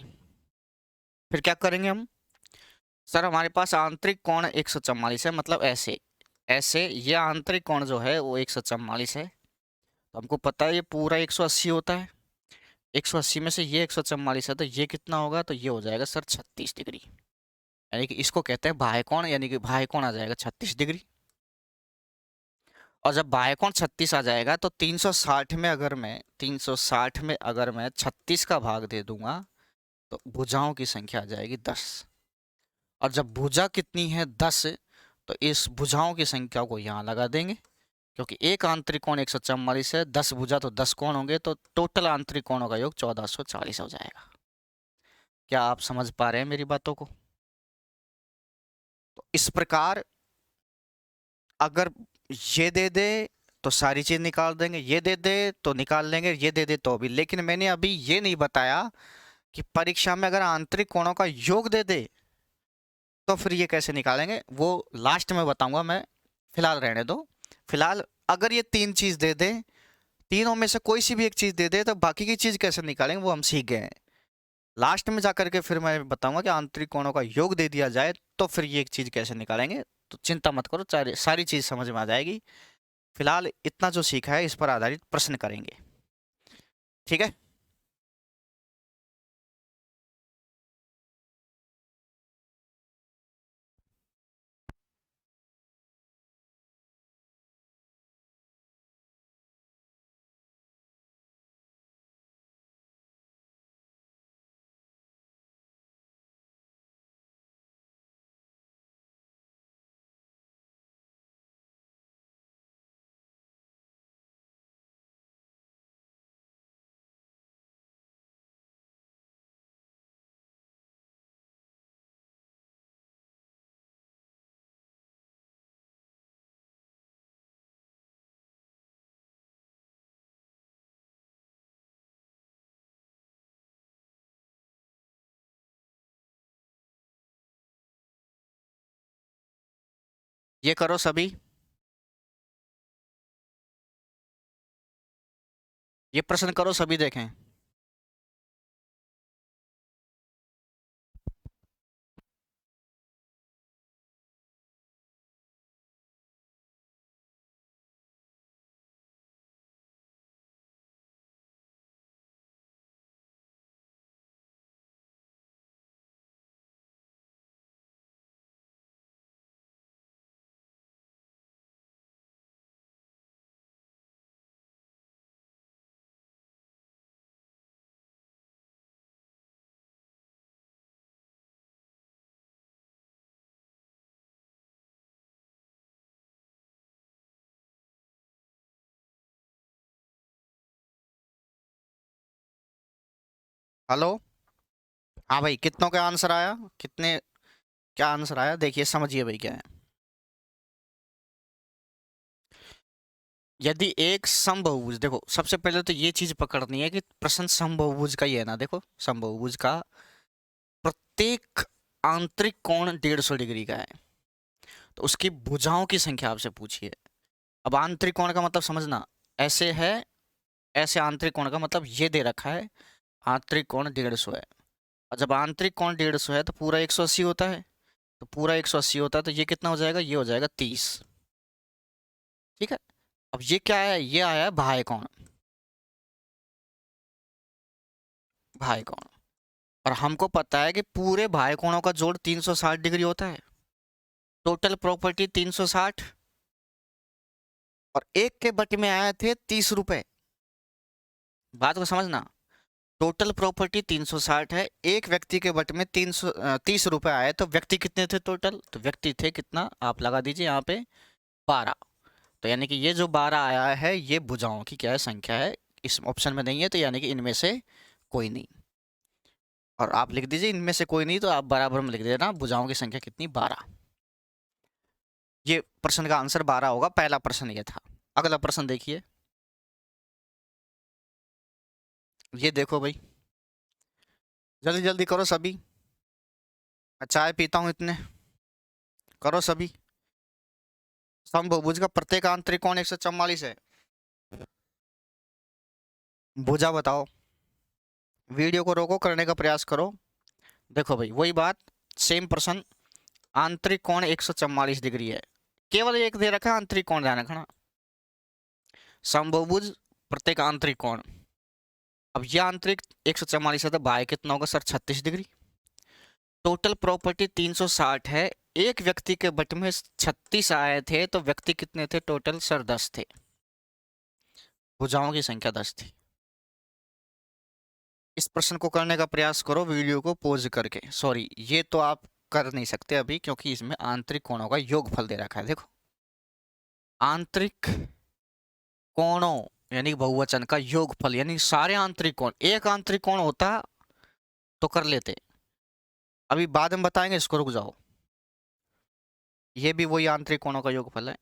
फिर क्या करेंगे हम? सर हमारे पास आंतरिक कोण 144 है, मतलब ऐसे ऐसे ये आंतरिक कोण जो है वो 144 है, तो हमको पता है ये पूरा 180 होता है, 180 में से ये 144 है तो ये कितना होगा, तो ये हो जाएगा सर 36 डिग्री, यानी कि इसको कहते हैं बाह्य कोण, यानी कि बाह्य कोण आ जाएगा 36 डिग्री। और जब बाह्य कोण 36 आ जाएगा तो 360 में अगर मैं 36 का भाग दे दूंगा तो भुजाओं की संख्या आ जाएगी 10। और जब भुजा कितनी है 10, तो इस भुजाओं की संख्या को यहाँ लगा देंगे, क्योंकि एक आंतरिक कोण 144 है, 10 भुजा तो 10 कोण होंगे, तो टोटल आंतरिक कोणों का योग 1440 हो जाएगा। क्या आप समझ पा रहे हैं मेरी बातों को? तो इस प्रकार अगर ये दे दे तो सारी चीज निकाल देंगे, ये दे दे तो निकाल लेंगे, ये दे दे तो भी। लेकिन मैंने अभी ये नहीं बताया कि परीक्षा में अगर आंतरिक कोणों का योग दे दे तो फिर ये कैसे निकालेंगे, वो लास्ट में बताऊंगा मैं, फिलहाल रहने दो। फिलहाल अगर ये तीन चीज दे दे, तीनों में से कोई सी भी एक चीज दे दे, तो बाकी की चीज कैसे निकालेंगे वो हम सीख गए हैं। लास्ट में जाकर के फिर मैं बताऊंगा कि आंतरिक कोणों का योग दे दिया जाए तो फिर ये एक चीज कैसे निकालेंगे। तो चिंता मत करो, सारी चीज समझ में आ जाएगी। फिलहाल इतना जो सीखा है इस पर आधारित प्रश्न करेंगे, ठीक है? ये करो सभी, ये प्रश्न करो सभी, देखें। हेलो, हाँ भाई, कितनों का आंसर आया? कितने, क्या आंसर आया देखिए, समझिए भाई क्या है। यदि एक समबहुभुज, देखो सबसे पहले तो ये चीज पकड़नी है कि प्रश्न समबहुभुज का ही है ना। देखो समबहुभुज का प्रत्येक आंतरिक कोण 150 डिग्री का है, तो उसकी भुजाओं की संख्या आपसे पूछिए। अब आंतरिक कोण का मतलब समझना, ऐसे है, ऐसे आंतरिक कोण का मतलब ये दे रखा है, आंतरिक कोण 150 है। और जब आंतरिक कोण 150 है तो पूरा 180 होता है, तो पूरा 180 होता है, तो ये कितना हो जाएगा, ये हो जाएगा 30। ठीक है। अब ये क्या है, ये आया है बाह्य कोण, बाह्य कोण। और हमको पता है कि पूरे बाह्य कोणों का जोड़ 360 डिग्री होता है, टोटल प्रॉपर्टी 360। और एक के बटे में आए थे 30 रुपए, बात को समझना। टोटल प्रॉपर्टी 360 है, एक व्यक्ति के बट में 30 रुपए आए, तो व्यक्ति कितने थे टोटल? तो व्यक्ति थे कितना, आप लगा दीजिए यहाँ पे 12। तो यानी कि ये जो 12 आया है ये भुजाओं की क्या है, संख्या है। इस ऑप्शन में नहीं है, तो यानी कि इनमें से कोई नहीं। और आप लिख दीजिए इनमें से कोई नहीं, तो आप बराबर में लिख देना भुजाओं की संख्या कितनी, 12। ये प्रश्न का आंसर 12 होगा, पहला प्रश्न ये था। अगला प्रश्न देखिए, ये देखो भाई, जल्दी जल्दी करो सभी, मैं चाय पीता हूँ इतने, करो सभी। समबहुभुज का प्रत्येक आंतरिक कोण 144 है, भुजा बताओ। वीडियो को रोको, करने का प्रयास करो। देखो भाई वही बात, सेम प्रश्न, आंतरिक कोण 144 डिग्री है, केवल एक दे रखा है आंतरिक कोण, ध्यान रखना। समबहुभुज प्रत्येक आंतरिक कोण, अब यह आंतरिक 144 है, तो बाह्य कितना होगा सर, 36 डिग्री। टोटल प्रॉपर्टी 360 है, एक व्यक्ति के बट में 36 आए थे, तो व्यक्ति कितने थे टोटल सर, 10 थे। भुजाओं की संख्या 10 थी। इस प्रश्न को करने का प्रयास करो वीडियो को पॉज करके। सॉरी, ये तो आप कर नहीं सकते अभी, क्योंकि इसमें आंतरिक कोणों का योगफल दे रखा है। देखो, आंतरिक कोणों यानी बहुवचन का योगफल, यानी सारे आंतरिक कोण, एक आंतरिक कोण होता तो कर लेते, अभी बाद में बताएंगे, इसको रुक जाओ। ये भी वही आंतरिक कोणों का योगफल है।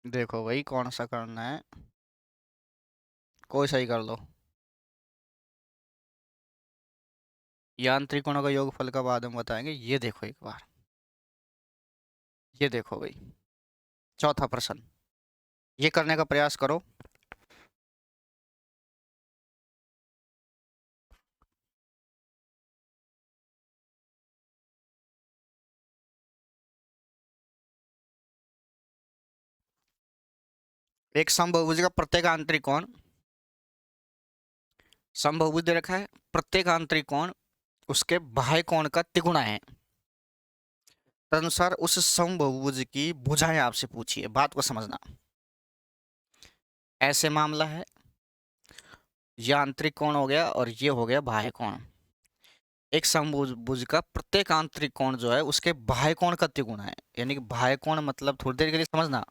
देखो भाई, कौन सा करना है, कोई सही कर लो। यांत्रिक कोणों का योगफल का बाद में बताएंगे। ये देखो एक बार, ये देखो भाई, चौथा प्रश्न, ये करने का प्रयास करो। एक समबहुभुज का प्रत्येक आंतरिक कोण, समबहुभुज दे रखा है, प्रत्येक आंतरिक कोण उसके बाह्य कोण का तिगुना है। तदनुसार उस समबहुभुज की भुजाएं आपसे पूछिए। बात को समझना, ऐसे मामला है, ये आंतरिक कोण हो गया और ये हो गया बाह्य कोण। एक समभुज का प्रत्येक आंतरिक कोण जो है उसके बाह्य कोण का तिगुना है। यानी कि बाह्य कोण मतलब, थोड़ी देर के लिए समझना,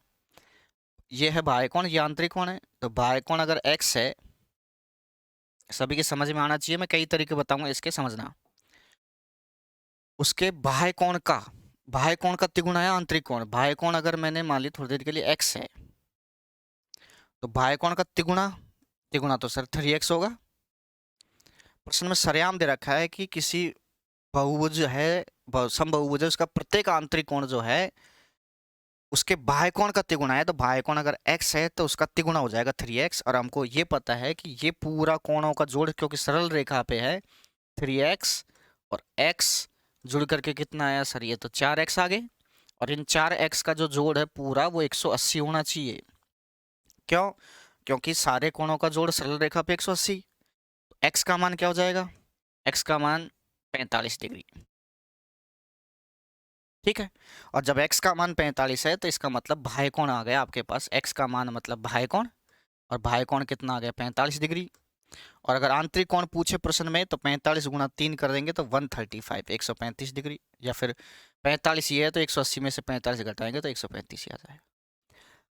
ये है बाह्य कोण, ये आंतरिक कोण है। तो बाह्य कोण अगर x है, सभी के समझ में आना चाहिए, मैं कई तरीके बताऊंगा इसके, समझना। उसके बाह्य कोण का तिगुना है आंतरिक कोण। बाह्य कोण अगर मैंने मान ली थोड़ी देर के लिए x है, तो बाह्य कोण का तिगुना, तिगुना तो सर 3x होगा। प्रश्न में सरेआम दे रखा है कि किसी बहुभुज है, समबहुभुज है, उसका प्रत्येक आंतरिक कोण जो है उसके बाह्य कोण का तिगुना है। तो बाह्य कोण अगर x है तो उसका तिगुना हो जाएगा 3x। और हमको ये पता है कि ये पूरा कोणों का जोड़ क्योंकि सरल रेखा पे है, 3x और x जुड़ करके कितना आया सर, ये तो 4x आ गए। और इन 4x का जो जोड़ है पूरा वो 180 होना चाहिए। क्यों? क्योंकि सारे कोणों का जोड़ सरल रेखा पे 180। x का मान क्या हो जाएगा, x का मान 45 डिग्री। ठीक है, और जब x का मान 45 है तो इसका मतलब बाह्य कोण आ गया आपके पास, x का मान मतलब बाह्य कोण, और बाह्य कोण कितना आ गया 45 डिग्री। और अगर आंतरिक कोण पूछे प्रश्न में तो 45 गुणा 3 कर देंगे तो 135, 135 डिग्री। या फिर 45 ये है तो 180 में से 45 घटाएंगे तो 135 ही आ जाएगा।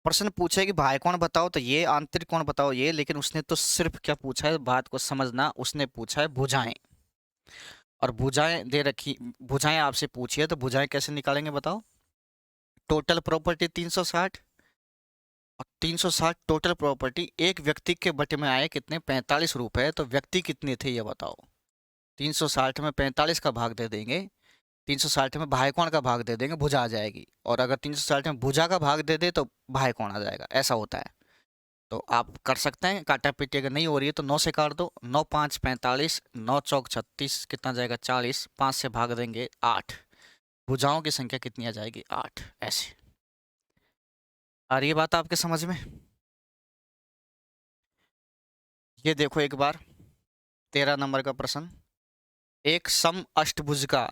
प्रश्न पूछे कि बाह्य कोण बताओ तो ये, आंतरिक कोण बताओ ये, लेकिन उसने तो सिर्फ क्या पूछा है, बात को समझना, उसने पूछा है भुजाएं। और भुजाएं दे रखी, भुजाएं आपसे पूछी है तो भुजाएं कैसे निकालेंगे बताओ। टोटल प्रॉपर्टी 360, और 360 टोटल प्रॉपर्टी, एक व्यक्ति के बटे में आए कितने, 45 रुपए, तो व्यक्ति कितने थे ये बताओ। 360 में 45 का भाग दे देंगे, 360 में बाह्य कोण का भाग दे देंगे, भुजा आ जाएगी। और अगर 360 में भुजा का भाग दे दे तो बाह्य कोण आ जाएगा, ऐसा होता है। तो आप कर सकते हैं, काटा पीटी अगर नहीं हो रही है तो 9 से काट दो, 9 5 45, 9 चौक 36, कितना जाएगा 40, 5 से भाग देंगे 8, भुजाओं की संख्या कितनी आ जाएगी 8। ऐसे आ रही है बात आपके समझ में। ये देखो एक बार 13 नंबर का प्रश्न, एक सम अष्टभुज का,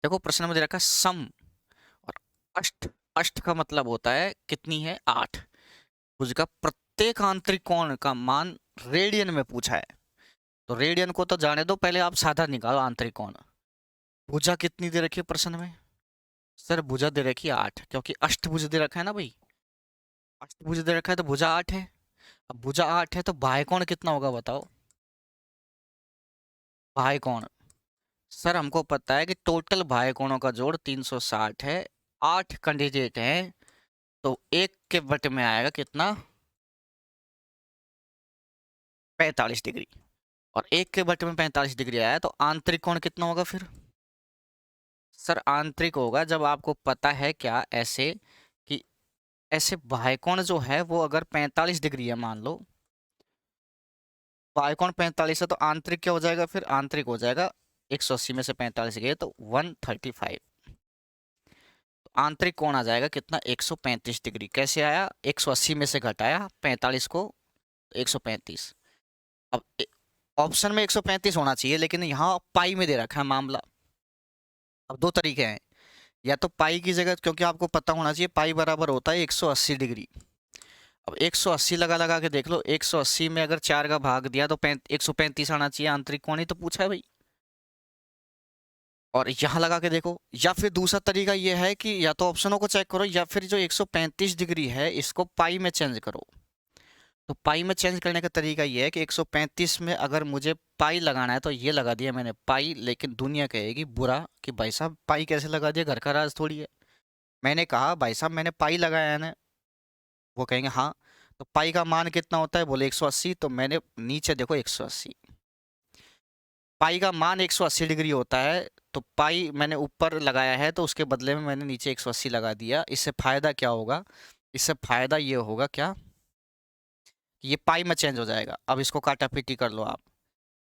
देखो प्रश्न में दे रखा है सम और अष्ट, अष्ट का मतलब होता है कितनी है 8, भुज का प्रत्येक आंतरिक कोण का मान रेडियन में पूछा है। तो रेडियन को तो जाने दो, पहले आप साधा निकालो आंतरिक कोण। भुजा कितनी दे रखी है प्रश्न में, सर भुजा दे रखी है 8, क्योंकि अष्टभुज दे रखा है ना भाई, अष्टभुज दे रखा है तो भुजा 8 है। अब भुजा 8 है तो बाह्य कोण कितना होगा बताओ, बाह्य कोण, सर हमको पता है कि टोटल बाह्य कोणों का जोड़ 360 है, 8 कैंडिडेट हैं, तो एक के बटे में आएगा कितना 45 डिग्री। और एक के बटे में 45 डिग्री आया तो आंतरिक कोण कितना होगा फिर, सर आंतरिक होगा जब आपको पता है क्या ऐसे कि ऐसे बाह्यकोण जो है वो अगर 45 डिग्री है मान लो, बाह्यकोण 45 है तो आंतरिक क्या हो जाएगा, फिर आंतरिक हो जाएगा 180 में से 45 गए तो 135। तो आंतरिक कोण आ जाएगा कितना, 135 डिग्री। कैसे आया, 180 में से घटाया 45 को, 135। अब ऑप्शन में 135 होना चाहिए लेकिन यहाँ पाई में दे रखा है मामला। अब दो तरीके हैं, या तो पाई की जगह, क्योंकि आपको पता होना चाहिए पाई बराबर होता है 180 डिग्री। अब 180 लगा लगा के देख लो, 180 में अगर 4 का भाग दिया तो 135 आना चाहिए आंतरिक कोण, ही तो पूछा है भाई। और यहाँ लगा के देखो, या फिर दूसरा तरीका ये है कि या तो ऑप्शनों को चेक करो या फिर जो 135 डिग्री है इसको पाई में चेंज करो। तो पाई में चेंज करने का तरीका ये है कि 135 में अगर मुझे पाई लगाना है तो ये लगा दिया मैंने पाई, लेकिन दुनिया कहेगी बुरा कि भाई साहब पाई कैसे लगा दिया, घर का राज थोड़ी है। मैंने कहा भाई साहब मैंने पाई लगाया है ना, वो कहेंगे हाँ। तो पाई का मान कितना होता है, बोले 180, तो मैंने नीचे देखो 180, पाई का मान 180 डिग्री होता है। तो पाई मैंने ऊपर लगाया है तो उसके बदले में मैंने नीचे 180 लगा दिया। इससे फायदा क्या होगा, इससे फायदा ये होगा क्या कि ये पाई में चेंज हो जाएगा। अब इसको काटा पीटी कर लो आप।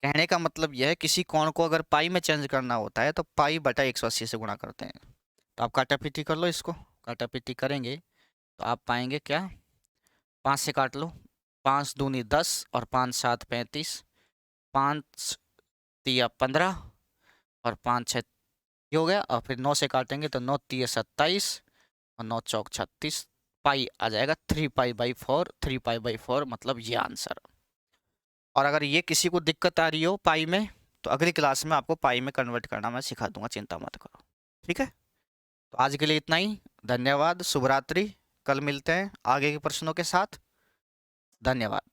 कहने का मतलब यह है किसी कोण को अगर पाई में चेंज करना होता है तो पाई बटा 180 से गुणा करते हैं। तो आप काटा पीटी कर लो, इसको काटा पीटी करेंगे तो आप पाएंगे क्या, 5 से काट लो, 5 दूनी 10 और 5 7 35, 5 तिया 15 और 5 6 ये हो गया। और फिर 9 से काटेंगे तो 9 तिया 27 और 9 चौक 36, पाई आ जाएगा 3 पाई बाई 4, 3 पाई बाई 4 मतलब ये आंसर। और अगर ये किसी को दिक्कत आ रही हो पाई में तो अगली क्लास में आपको पाई में कन्वर्ट करना मैं सिखा दूंगा, चिंता मत करो। ठीक है, तो आज के लिए इतना ही। धन्यवाद, शुभ रात्रि। कल मिलते हैं आगे के प्रश्नों के साथ। धन्यवाद।